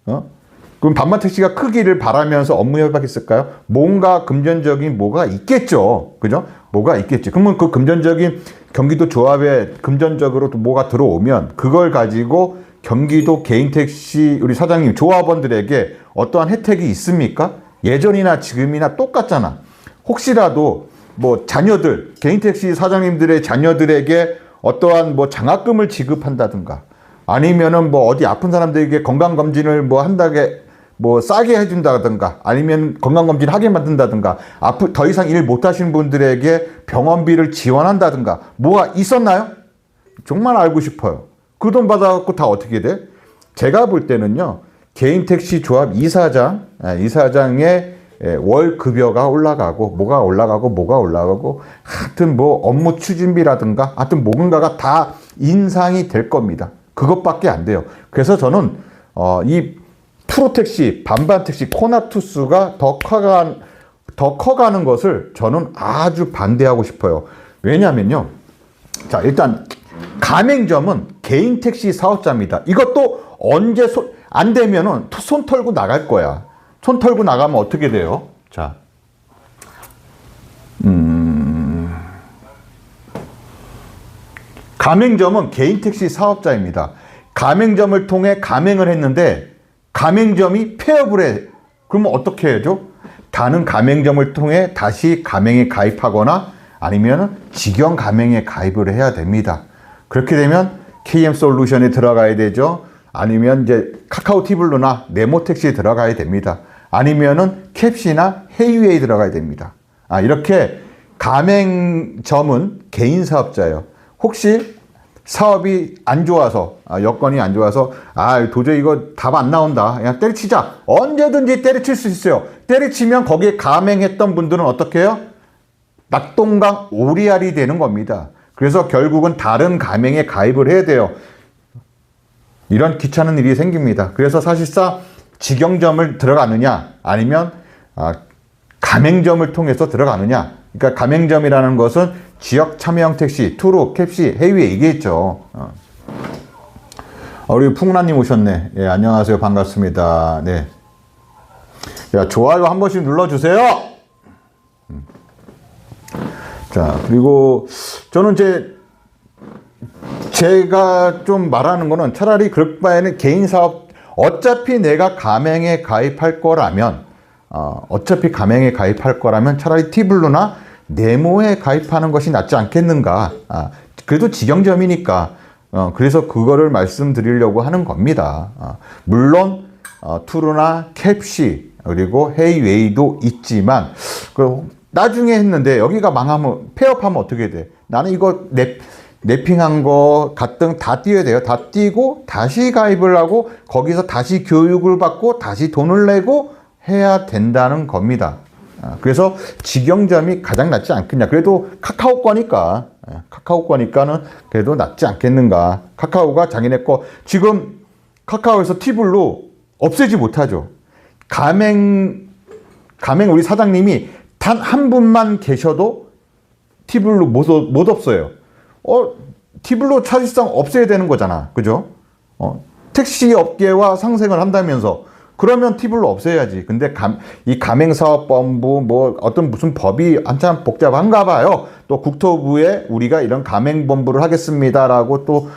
그럼 반반택시가 크기를 바라면서 업무 협약했을까요? 뭔가 금전적인 뭐가 있겠죠. 그죠? 뭐가 있겠지. 그러면 그 금전적인 경기도 조합에 금전적으로 또 뭐가 들어오면 그걸 가지고 경기도 개인택시 우리 사장님 조합원들에게 어떠한 혜택이 있습니까? 예전이나 지금이나 똑같잖아. 혹시라도 뭐 자녀들, 개인택시 사장님들의 자녀들에게 어떠한 뭐 장학금을 지급한다든가, 아니면은 뭐 어디 아픈 사람들에게 건강검진을 뭐 한다게 뭐 싸게 해준다든가, 아니면 건강검진 하게 만든다든가, 더 이상 일 못하시는 분들에게 병원비를 지원한다든가, 뭐가 있었나요? 정말 알고 싶어요. 그 돈 받아갖고 다 어떻게 돼? 제가 볼 때는요, 개인택시 조합 이사장의 월 급여가 올라가고 뭐가 올라가고 하여튼 뭐 업무 추진비라든가 하여튼 뭔가가 다 인상이 될 겁니다. 그것밖에 안 돼요. 그래서 저는 이 프로택시, 반반택시, 코나투스가 더 커가는 것을 저는 아주 반대하고 싶어요. 왜냐면요, 자 일단 가맹점은 개인택시 사업자입니다. 이것도 언제 안 되면은 손 털고 나갈 거야. 손 털고 나가면 어떻게 돼요? 자, 가맹점은 개인택시 사업자입니다. 가맹점을 통해 가맹을 했는데 가맹점이 폐업을 해. 그러면 어떻게 해야죠? 다른 가맹점을 통해 다시 가맹에 가입하거나 아니면 직영 가맹에 가입을 해야 됩니다. 그렇게 되면 KM솔루션에 들어가야 되죠. 아니면 이제 카카오 티블루나 네모택시에 들어가야 됩니다. 아니면은 캡시나 헤이웨이 들어가야 됩니다. 이렇게 가맹점은 개인 사업자예요. 혹시 사업이 안 좋아서, 여건이 안 좋아서, 도저히 이거 답 안 나온다. 그냥 때려치자. 언제든지 때려칠 수 있어요. 때려치면 거기에 가맹했던 분들은 어떻게 해요? 낙동강 오리알이 되는 겁니다. 그래서 결국은 다른 가맹에 가입을 해야 돼요. 이런 귀찮은 일이 생깁니다. 그래서 사실상 직영점을 들어가느냐 아니면 가맹점을 통해서 들어가느냐. 그러니까 가맹점이라는 것은 지역 참여형 택시, 투로, 캡시, 헤이웨이 이게 있죠. 우리 풍란님 오셨네. 예, 안녕하세요. 반갑습니다. 네. 야, 좋아요 한 번씩 눌러주세요. 자, 그리고 저는 제가 좀 말하는 거는 차라리 그럴 바에는 개인 사업, 어차피 내가 가맹에 가입할 거라면, 차라리 티블루나 네모에 가입하는 것이 낫지 않겠는가. 그래도 직영점이니까. 그래서 그거를 말씀드리려고 하는 겁니다. 물론, 투루나 캡시, 그리고 헤이웨이도 있지만, 나중에 했는데 여기가 망하면, 폐업하면 어떻게 돼? 나는 이거 랩핑한 거, 가등 다 띄어야 돼요. 다 띄고, 다시 가입을 하고, 거기서 다시 교육을 받고, 다시 돈을 내고 해야 된다는 겁니다. 그래서 직영점이 가장 낫지 않겠냐. 그래도 카카오 거니까, 카카오 거니까는 그래도 낫지 않겠는가. 카카오가 자기네 거, 지금 카카오에서 티블루 없애지 못하죠. 가맹 우리 사장님이 단 한 분만 계셔도 티블루 못 없어요. 티블루 사실상 없애야 되는 거잖아. 그죠? 택시 업계와 상생을 한다면서 그러면 티블루 없애야지. 근데 이 가맹사업본부 뭐 어떤 무슨 법이 한참 복잡한가 봐요. 또 국토부에 우리가 이런 가맹본부를 하겠습니다라고 또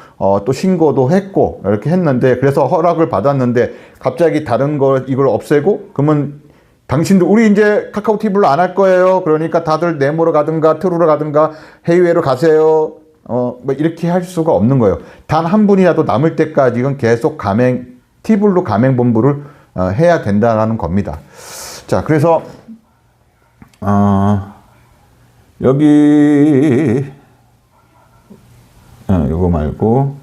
신고도 했고 이렇게 했는데, 그래서 허락을 받았는데 갑자기 다른 걸 이걸 없애고, 그러면 당신도 우리 이제 카카오 티블루 안 할 거예요. 그러니까 다들 네모로 가든가 트루로 가든가 해외로 가세요. 뭐 이렇게 할 수가 없는 거예요. 단 한 분이라도 남을 때까지는 계속 티블루 가맹본부를 해야 된다는 겁니다. 자, 그래서 여기 이거 말고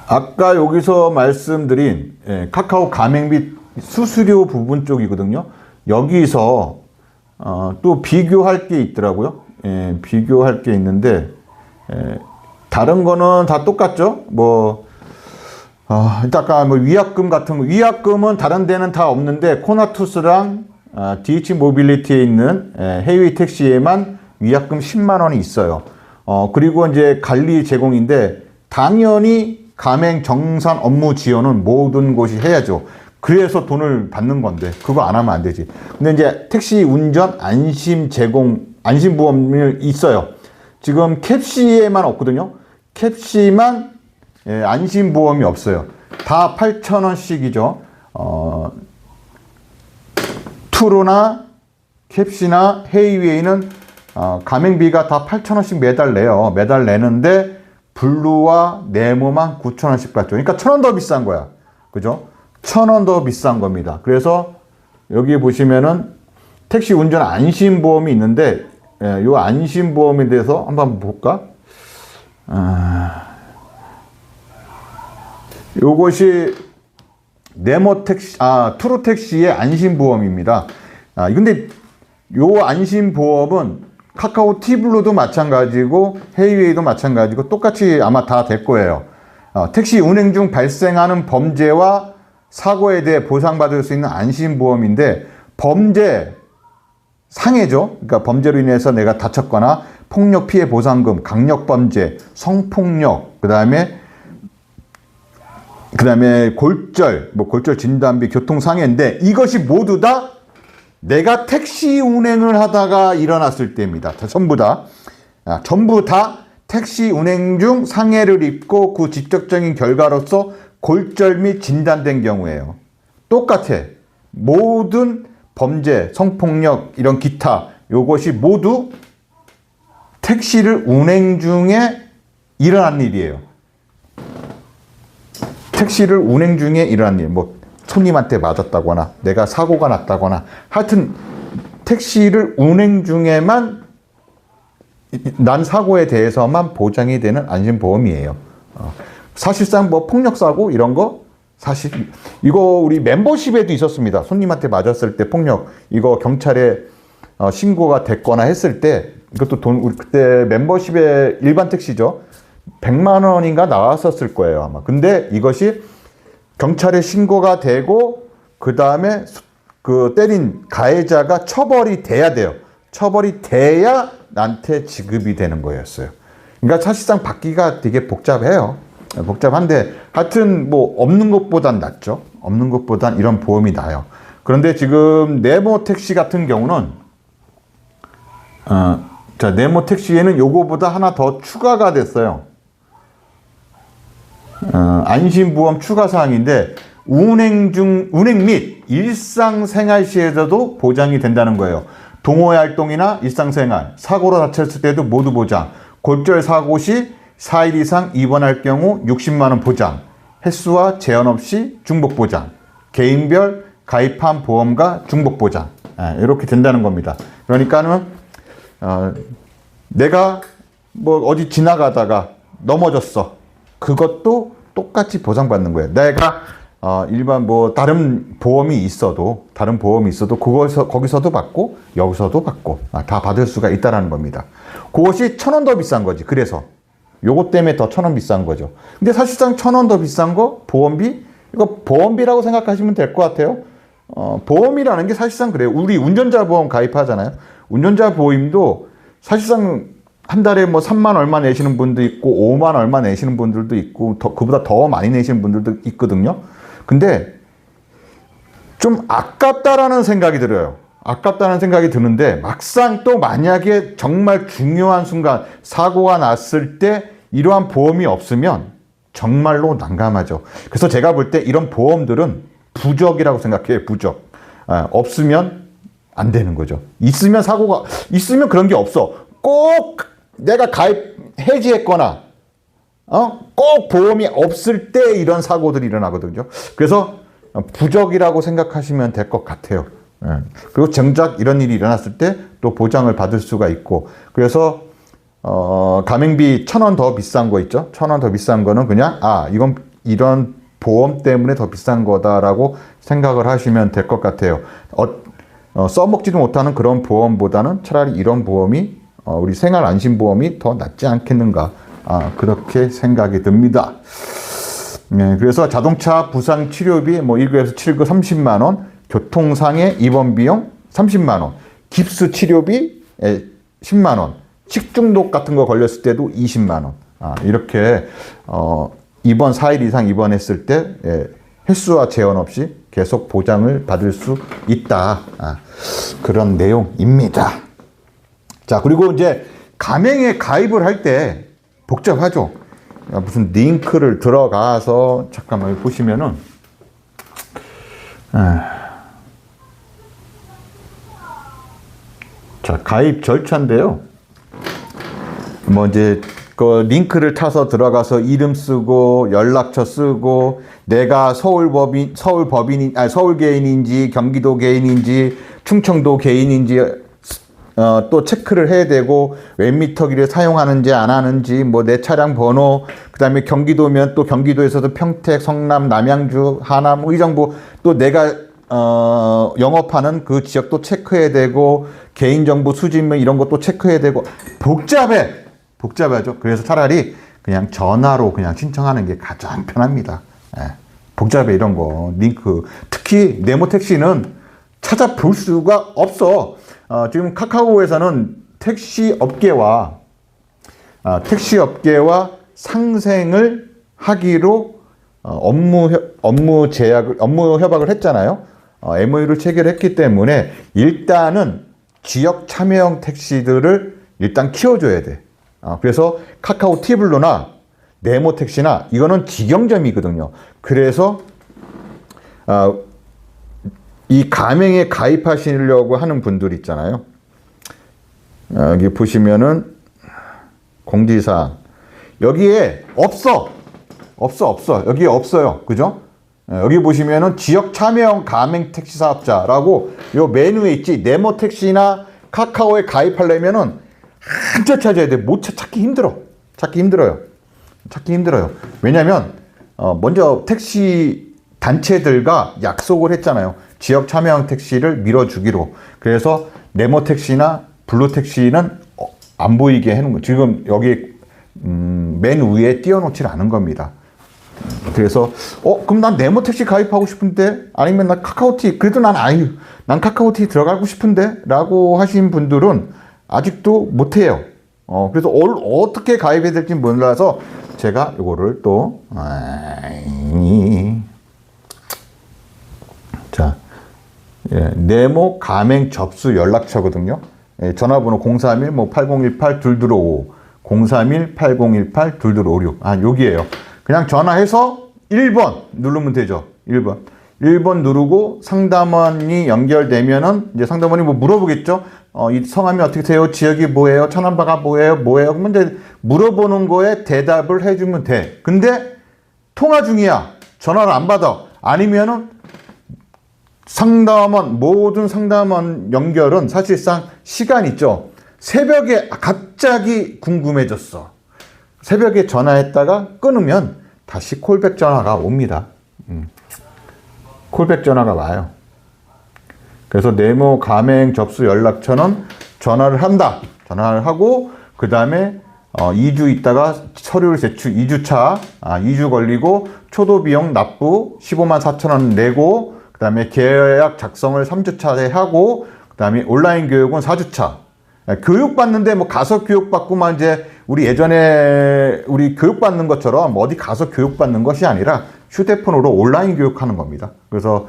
아까 여기서 말씀드린 카카오 가맹 및 수수료 부분 쪽이거든요. 여기서 또 비교할 게 있더라고요. 비교할 게 있는데, 다른 거는 다 똑같죠. 뭐 일단 아까 뭐 위약금 같은 거, 위약금은 다른 데는 다 없는데 코나투스랑 DH 모빌리티에 있는 해외 택시에만 위약금 10만 원이 있어요. 그리고 이제 관리 제공인데 당연히 가맹 정산 업무 지원은 모든 곳이 해야죠. 그래서 돈을 받는 건데 그거 안 하면 안 되지. 근데 이제 택시 운전 안심 제공, 안심보험이 있어요. 지금 캡시에만 없거든요. 캡시만 안심보험이 없어요. 다 8,000원씩이죠. 투루나 캡시나 헤이웨이는 가맹비가 다 8,000원씩 매달 내요. 매달 내는데 블루와 네모만 9,000원씩 받죠. 그러니까 1,000원 더 비싼 거야. 그죠? 1,000원 더 비싼 겁니다. 그래서 여기 보시면은 택시 운전 안심보험이 있는데, 이 안심보험에 대해서 한번 볼까? 요것이 네모택시, 투루택시의 안심보험입니다. 근데 요 안심보험은 카카오 티블루도 마찬가지고 헤이웨이도 마찬가지고 똑같이 아마 다 될 거예요. 택시 운행 중 발생하는 범죄와 사고에 대해 보상받을 수 있는 안심보험인데, 범죄 상해죠. 그러니까 범죄로 인해서 내가 다쳤거나 폭력 피해 보상금, 강력범죄, 성폭력, 그다음에 골절, 골절 진단비, 교통상해인데 이것이 모두 다 내가 택시 운행을 하다가 일어났을 때입니다. 전부 다 택시 운행 중 상해를 입고 그 직접적인 결과로서 골절 및 진단된 경우에요. 똑같아. 모든 범죄, 성폭력, 이런 기타, 요것이 모두 택시를 운행 중에 일어난 일이에요. 택시를 운행 중에 일어난 일, 뭐 손님한테 맞았다거나 내가 사고가 났다거나 하여튼 택시를 운행 중에만 난 사고에 대해서만 보장이 되는 안심보험이에요. 사실상 뭐 폭력사고 이런 거 사실 이거 우리 멤버십에도 있었습니다. 손님한테 맞았을 때 폭력 이거 경찰에 신고가 됐거나 했을 때 이것도 우리 그때 멤버십에 일반 택시죠. 100만 원인가 나왔었을 거예요, 아마. 근데 이것이 경찰에 신고가 되고 그 다음에 그 때린 가해자가 처벌이 돼야 돼요. 처벌이 돼야 나한테 지급이 되는 거였어요. 그러니까 사실상 받기가 되게 복잡해요. 복잡한데 하여튼 뭐 없는 것보단 낫죠. 없는 것보단 이런 보험이 나요. 그런데 지금 네모 택시 같은 경우는 네모 택시에는 요거보다 하나 더 추가가 됐어요. 안심보험 추가 사항인데 운행 및 일상생활 시에서도 보장이 된다는 거예요. 동호회 활동이나 일상생활, 사고로 다쳤을 때도 모두 보장, 골절 사고 시 4일 이상 입원할 경우 60만 원 보장, 횟수와 제한 없이 중복 보장, 개인별 가입한 보험과 중복 보장, 이렇게 된다는 겁니다. 그러니까는 내가 뭐 어디 지나가다가 넘어졌어. 그것도 똑같이 보상받는 거예요. 내가 일반 뭐 다른 보험이 있어도 거기서도 받고 여기서도 받고 다 받을 수가 있다라는 겁니다. 그것이 1,000원 더 비싼 거지. 그래서 요것 때문에 더 1,000원 비싼 거죠. 근데 사실상 1,000원 더 비싼 거 보험비, 이거 보험비라고 생각하시면 될 것 같아요. 보험이라는 게 사실상 그래요. 우리 운전자 보험 가입하잖아요. 운전자 보험도 사실상 한 달에 뭐 3만 얼마 내시는 분도 있고 5만 얼마 내시는 분들도 있고 그보다 더 많이 내시는 분들도 있거든요. 근데 좀 아깝다라는 생각이 들어요. 아깝다는 생각이 드는데 막상 또 만약에 정말 중요한 순간 사고가 났을 때 이러한 보험이 없으면 정말로 난감하죠. 그래서 제가 볼 때 이런 보험들은 부적이라고 생각해요. 부적. 없으면 안 되는 거죠. 있으면 그런 게 없어. 꼭 내가 해지했거나 꼭 보험이 없을 때 이런 사고들이 일어나거든요. 그래서 부적이라고 생각하시면 될 것 같아요. 그리고 정작 이런 일이 일어났을 때 또 보장을 받을 수가 있고, 그래서 가맹비 1,000원 더 비싼 거 있죠. 1,000원 더 비싼 거는 그냥 이건 이런 보험 때문에 더 비싼 거다라고 생각을 하시면 될 것 같아요. 써먹지도 못하는 그런 보험보다는 차라리 이런 보험이 우리 생활안심보험이 더 낫지 않겠는가, 그렇게 생각이 듭니다. 그래서 자동차 부상 치료비 1급에서 7급 30만 원, 교통상해 입원 비용 30만 원, 깁스 치료비 10만 원, 식중독 같은 거 걸렸을 때도 20만 원. 이렇게 입원 4일 이상 입원했을 때 횟수와 제한 없이 계속 보장을 받을 수 있다. 그런 내용입니다. 자, 그리고 이제 가맹에 가입을 할 때 복잡하죠. 무슨 링크를 들어가서 잠깐만 보시면은 자, 가입 절차인데요. 이제 그 링크를 타서 들어가서 이름 쓰고 연락처 쓰고 내가 서울 개인인지 경기도 개인인지 충청도 개인인지 또 체크를 해야 되고, 웹미터기를 사용하는지 안 하는지, 내 차량 번호, 그 다음에 경기도면 또 경기도에서도 평택, 성남, 남양주, 하남, 이 정보, 또 내가 영업하는 그 지역도 체크해야 되고, 개인정보 수집물 이런 것도 체크해야 되고, 복잡하죠. 그래서 차라리 그냥 전화로 그냥 신청하는 게 가장 편합니다. 복잡해, 이런 거. 링크. 특히 네모택시는 찾아볼 수가 없어. 지금 카카오에서는 택시 업계와 상생을 하기로 업무 협약을 했잖아요. MOU를 체결했기 때문에 일단은 지역 참여형 택시들을 일단 키워줘야 돼. 그래서 카카오 티블루나 네모택시나 이거는 직영점이거든요. 그래서 이 가맹에 가입하시려고 하는 분들 있잖아요. 여기 보시면은 공지사항 여기에 없어. 여기에 없어요. 그죠? 여기 보시면은 지역 참여형 가맹 택시 사업자라고 요 메뉴에 있지. 네모택시나 카카오에 가입하려면은 한자 찾아야 돼. 찾기 힘들어요. 왜냐면 먼저 택시 단체들과 약속을 했잖아요. 지역 참여형 택시를 밀어주기로. 그래서 네모택시나 블루택시는 안 보이게 해놓은 거. 지금 여기 맨 위에 띄워놓지 않은 겁니다. 그래서 그럼 난 네모택시 가입하고 싶은데, 아니면 나 카카오티, 그래도 난 카카오티 들어가고 싶은데 라고 하신 분들은 아직도 못해요. 그래서 어떻게 가입해야 될지 몰라서 제가 이거를 또 네모 가맹 접수 연락처거든요. 전화번호 031-8018-2255 031-8018-2256 여기에요. 그냥 전화해서 1번 누르면 되죠. 1번 누르고 상담원이 연결되면은 이제 상담원이 물어보겠죠. 이 성함이 어떻게 돼요? 지역이 뭐예요? 천안바가 뭐예요? 그러면 이제 물어보는 거에 대답을 해주면 돼. 근데 통화 중이야. 전화를 안 받아. 아니면은 모든 상담원 연결은 사실상 시간 있죠. 새벽에 갑자기 궁금해졌어. 새벽에 전화했다가 끊으면 다시 콜백 전화가 옵니다. 콜백 전화가 와요. 그래서 네모 가맹 접수 연락처는 전화를 한다. 전화를 하고 그 다음에 2주 있다가 서류를 제출, 2주차 2주 걸리고 초도 비용 납부 15만 4천 원 내고 그 다음에 계약 작성을 3주차에 하고 그 다음에 온라인 교육은 4주차. 교육받는데 뭐 가서 교육받고만 이제 우리 예전에 우리 교육받는 것처럼 어디 가서 교육받는 것이 아니라 휴대폰으로 온라인 교육하는 겁니다. 그래서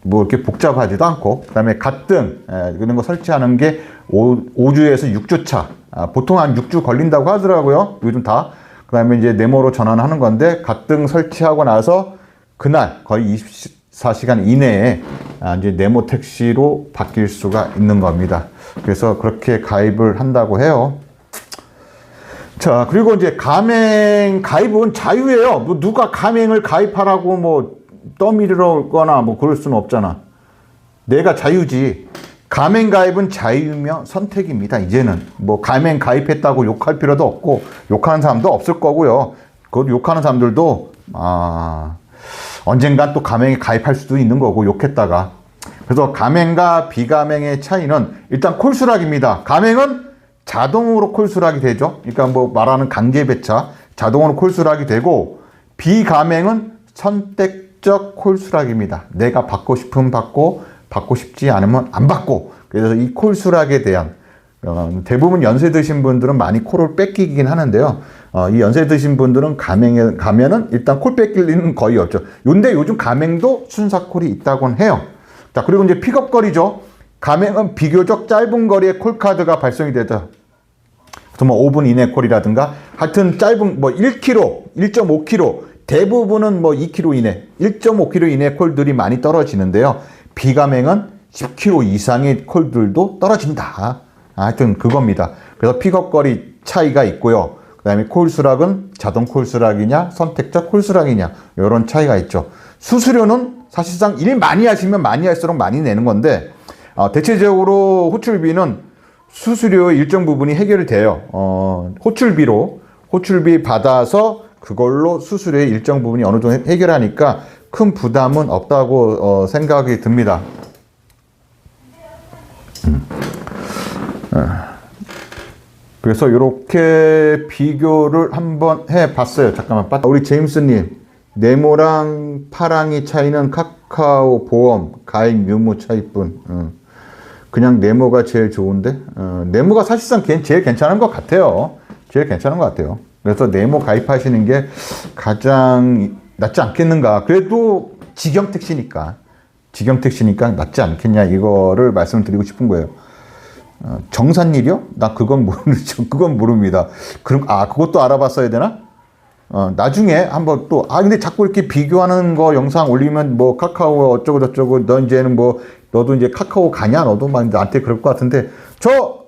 뭐 이렇게 복잡하지도 않고 그 다음에 가등 이런 거 설치하는 게 5주에서 6주차 보통 한 6주 걸린다고 하더라고요. 요즘 다. 그 다음에 이제 네모로 전환하는 건데 가등 설치하고 나서 그날 거의 24시간 이내에 이제 네모 택시로 바뀔 수가 있는 겁니다. 그래서 그렇게 가입을 한다고 해요. 자, 그리고 이제 가맹 가입은 자유예요. 뭐 누가 가맹을 가입하라고 뭐 떠밀거나 뭐 그럴 수는 없잖아. 내가 자유지. 가맹 가입은 자유며 선택입니다. 이제는 뭐 가맹 가입했다고 욕할 필요도 없고 욕하는 사람도 없을 거고요. 그 욕하는 사람들도 언젠간 또 가맹에 가입할 수도 있는 거고 욕했다가. 그래서 가맹과 비가맹의 차이는 일단 콜수락입니다. 가맹은 자동으로 콜수락이 되죠. 그러니까 뭐 말하는 강제 배차 자동으로 콜수락이 되고 비가맹은 선택적 콜수락입니다. 내가 받고 싶으면 받고 받고 싶지 않으면 안 받고. 그래서 이 콜수락에 대한 대부분 연세 드신 분들은 많이 콜을 뺏기긴 하는데요. 이 연세 드신 분들은 가맹에 가면은 일단 콜 뺏길 일은 거의 없죠. 근데 요즘 가맹도 순사콜이 있다곤 해요. 자, 그리고 이제 픽업거리죠. 가맹은 비교적 짧은 거리에 콜카드가 발송이 되죠. 그래서 뭐 5분 이내 콜이라든가 하여튼 짧은 뭐 1km, 1.5km 대부분은 뭐 2km 이내, 1.5km 이내 콜들이 많이 떨어지는데요. 비가맹은 10km 이상의 콜들도 떨어진다. 하여튼 그겁니다. 그래서 픽업거리 차이가 있고요. 그 다음에 콜수락은 자동 콜수락이냐 선택적 콜수락이냐 이런 차이가 있죠. 수수료는 사실상 일 많이 하시면 많이 할수록 많이 내는 건데 대체적으로 호출비는 수수료의 일정 부분이 해결이 돼요. 호출비 받아서 그걸로 수수료의 일정 부분이 어느 정도 해결하니까 큰 부담은 없다고 생각이 듭니다. 그래서 이렇게 비교를 한번 해봤어요. 잠깐만, 우리 제임스님, 네모랑 파랑이 차이는 카카오 보험 가입 유무 차이뿐. 그냥 네모가 제일 좋은데 네모가 사실상 제일 괜찮은 것 같아요. 제일 괜찮은 것 같아요. 그래서 네모 가입하시는 게 가장 낫지 않겠는가. 그래도 직영택시니까 낫지 않겠냐 이거를 말씀드리고 싶은 거예요. 정산일이요? 나 그건 모르죠. 그건 모릅니다. 그럼 그것도 알아봤어야 되나? 나중에 한번 또 근데 자꾸 이렇게 비교하는 거 영상 올리면 뭐 카카오 어쩌고 저쩌고 너 이제는 뭐 너도 이제 카카오 가냐? 너도 막 나한테 그럴 것 같은데 저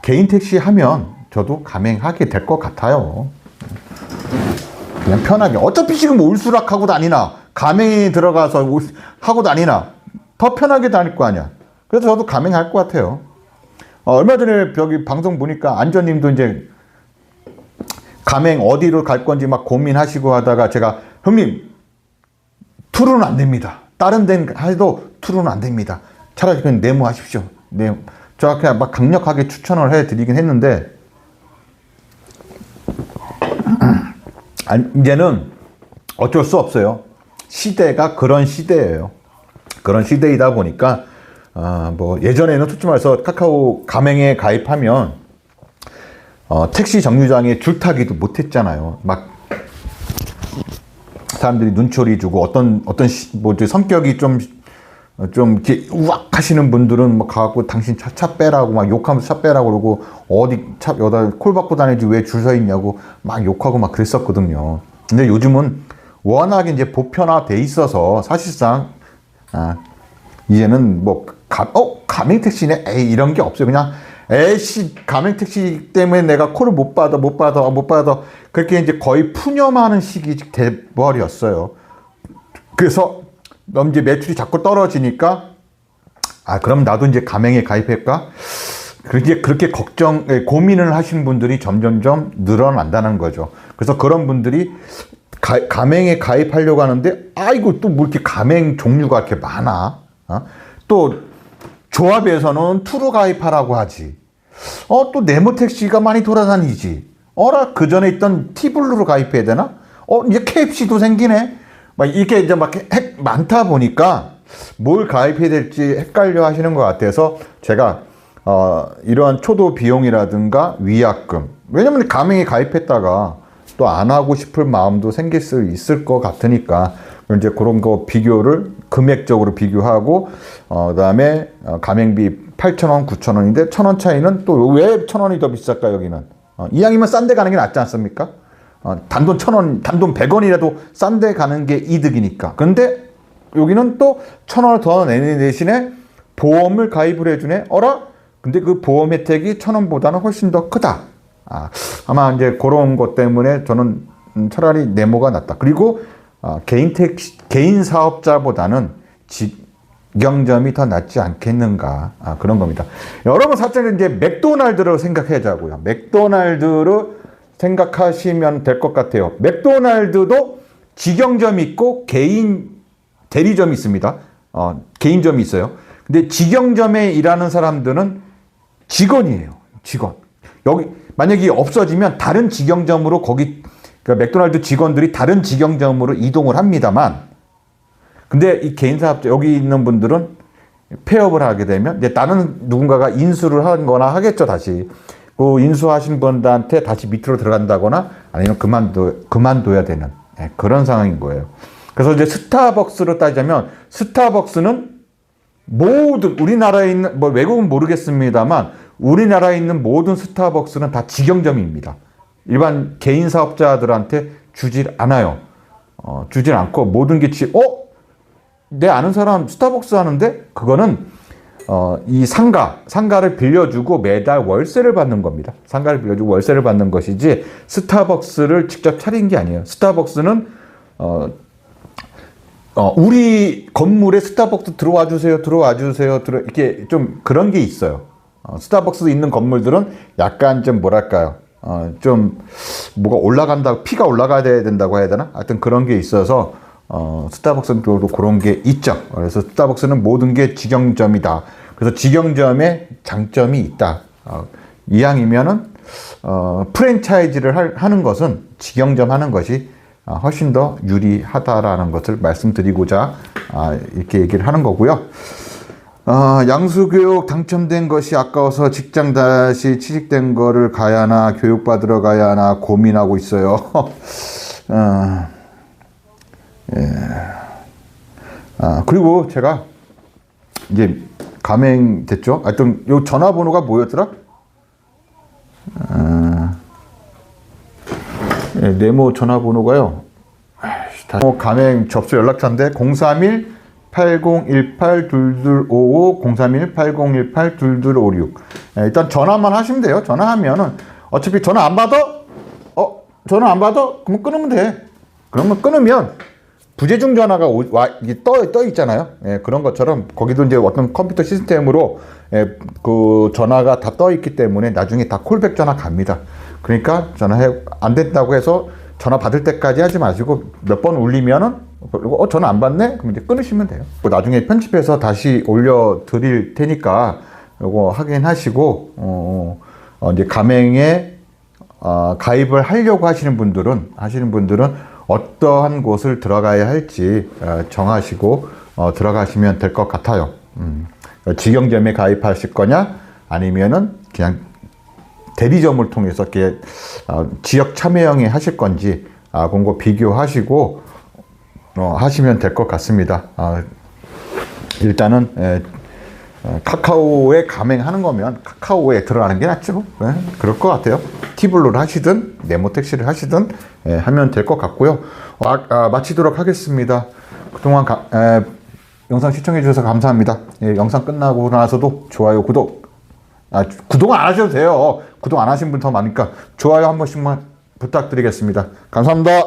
개인 택시 하면 저도 가맹하게 될 것 같아요. 그냥 편하게. 어차피 지금 올수락하고 다니나 가맹에 들어가서 하고 다니나 더 편하게 다닐 거 아니야. 그래서 저도 가맹할 것 같아요. 얼마 전에 여기 방송 보니까 안전님도 이제 가맹 어디로 갈 건지 막 고민하시고 하다가 제가 형님 투루는 안 됩니다. 다른 데는 해도 투루는 안 됩니다. 차라리 그냥 네모 하십시오. 네모. 제가 그냥 막 강력하게 추천을 해드리긴 했는데 이제는 어쩔 수 없어요. 시대가 그런 시대예요. 그런 시대이다 보니까 뭐 예전에는 솔직히 말해서 카카오 가맹에 가입하면 택시 정류장에 줄 타기도 못했잖아요. 막 사람들이 눈초리 주고 어떤 성격이 좀 이렇게 우악 하시는 분들은 막 가갖고 당신 차 빼라고 막 욕하면서 차 빼라고 그러고 어디 여다 콜 받고 다니지 왜 줄 서 있냐고 막 욕하고 막 그랬었거든요. 근데 요즘은 워낙에 이제 보편화돼 있어서 사실상 이제는 뭐 가맹 택시네 에이 이런 게 없어요. 그냥 에이씨 가맹 택시 때문에 내가 콜을 못 받아 그렇게 이제 거의 푸념하는 식이 돼버렸어요. 그래서 이제 매출이 자꾸 떨어지니까 그럼 나도 이제 가맹에 가입할까? 그렇게 고민을 하시는 분들이 점점점 늘어난다는 거죠. 그래서 그런 분들이 가맹에 가입하려고 하는데 아이고 또 뭐 이렇게 가맹 종류가 이렇게 많아. 또 조합에서는 투로 가입하라고 하지. 또 네모택시가 많이 돌아다니지. 어라 그 전에 있던 티블루로 가입해야 되나? 이제 KFC도 생기네. 막 이렇게 이제 막 많다 보니까 뭘 가입해야 될지 헷갈려 하시는 것 같아서 제가 이러한 초도 비용이라든가 위약금, 왜냐면 가맹에 가입했다가 또 안 하고 싶을 마음도 생길 수 있을 것 같으니까 이제 그런 거 비교를 금액적으로 비교하고 그다음에 가맹비 8,000원, 9,000원인데 1,000원 차이는 또 왜 1,000원이 더 비쌀까 여기는? 이왕이면 싼 데 가는 게 낫지 않습니까? 단돈 1,000원, 단돈 100원이라도 싼 데 가는 게 이득이니까. 근데 여기는 또 1,000원을 더 내는 대신에 보험을 가입을 해주네. 근데 그 보험 혜택이 1,000원보다는 훨씬 더 크다. 아마 이제 그런 것 때문에 저는 차라리 네모가 낫다. 그리고 개인 사업자보다는 직영점이 더 낫지 않겠는가. 그런 겁니다. 여러분 사실 이제 맥도날드로 생각하자고요. 맥도날드로 생각하시면 될 것 같아요. 맥도날드도 직영점이 있고 개인 대리점이 있습니다. 개인점이 있어요. 근데 직영점에 일하는 사람들은 직원이에요. 직원. 여기 만약에 없어지면 다른 직영점으로 그러니까 맥도날드 직원들이 다른 직영점으로 이동을 합니다만, 근데 이 개인 사업자 여기 있는 분들은 폐업을 하게 되면 이제 다른 누군가가 인수를 하거나 하겠죠. 다시 그 인수하신 분들한테 다시 밑으로 들어간다거나 아니면 그만둬야 되는 그런 상황인 거예요. 그래서 이제 스타벅스로 따지자면 스타벅스는 모든 우리나라에 있는 뭐 외국은 모르겠습니다만 우리나라에 있는 모든 스타벅스는 다 직영점입니다. 일반 개인 사업자들한테 주질 않아요. 주질 않고 모든 게 내 아는 사람 스타벅스 하는데 그거는 이 상가를 빌려주고 매달 월세를 받는 겁니다. 상가를 빌려주고 월세를 받는 것이지 스타벅스를 직접 차린 게 아니에요. 스타벅스는 우리 건물에 스타벅스 들어와 주세요. 이렇게 좀 그런 게 있어요. 스타벅스 있는 건물들은 약간 좀 뭐랄까요. 좀 뭐가 올라간다고 피가 올라가야 된다고 해야 되나? 하여튼 그런 게 있어서 스타벅스는 또 그런 게 있죠. 그래서 스타벅스는 모든 게 직영점이다. 그래서 직영점에 장점이 있다. 이왕이면은 프랜차이즈를 하는 것은 직영점 하는 것이 훨씬 더 유리하다라는 것을 말씀드리고자 이렇게 얘기를 하는 거고요. 양수교육 당첨된 것이 아까워서 직장 다시 취직된 거를 가야 하나 교육받으러 가야 하나 고민하고 있어요. 예. 그리고 제가 이제 가맹됐죠. 하여튼 요 전화번호가 뭐였더라? 네모 전화번호가요. 가맹 접수 연락처인데 031-8018-2255 031-8018-2256 일단 전화만 하시면 돼요. 전화하면은 어차피 전화 안 받아? 전화 안 받아? 그러면 끊으면 돼. 그러면 끊으면 부재중 전화가 떠 있잖아요. 그런 것처럼 거기도 이제 어떤 컴퓨터 시스템으로 그 전화가 다 떠 있기 때문에 나중에 다 콜백 전화 갑니다. 그러니까 안 된다고 해서 전화 받을 때까지 하지 마시고 몇 번 울리면은 그리고 전화 안 받네? 그럼 이제 끊으시면 돼요. 나중에 편집해서 다시 올려 드릴 테니까 요거 확인하시고 이제 가맹에 가입을 하려고 하시는 분들은 어떠한 곳을 들어가야 할지 정하시고 들어가시면 될 것 같아요. 직영점에 가입하실 거냐 아니면은 그냥 대리점을 통해서 이렇게 지역 참여형에 하실 건지 그런 거 비교하시고 하시면 될 것 같습니다. 일단은 카카오에 가맹하는 거면 카카오에 들어가는 게 낫죠. 그럴 것 같아요. 티블루를 하시든 네모택시를 하시든 하면 될 것 같고요. 마치도록 하겠습니다. 그동안 영상 시청해 주셔서 감사합니다. 영상 끝나고 나서도 좋아요, 구독 구독 안 하셔도 돼요. 구독 안 하신 분 더 많으니까 좋아요 한 번씩만 부탁드리겠습니다. 감사합니다.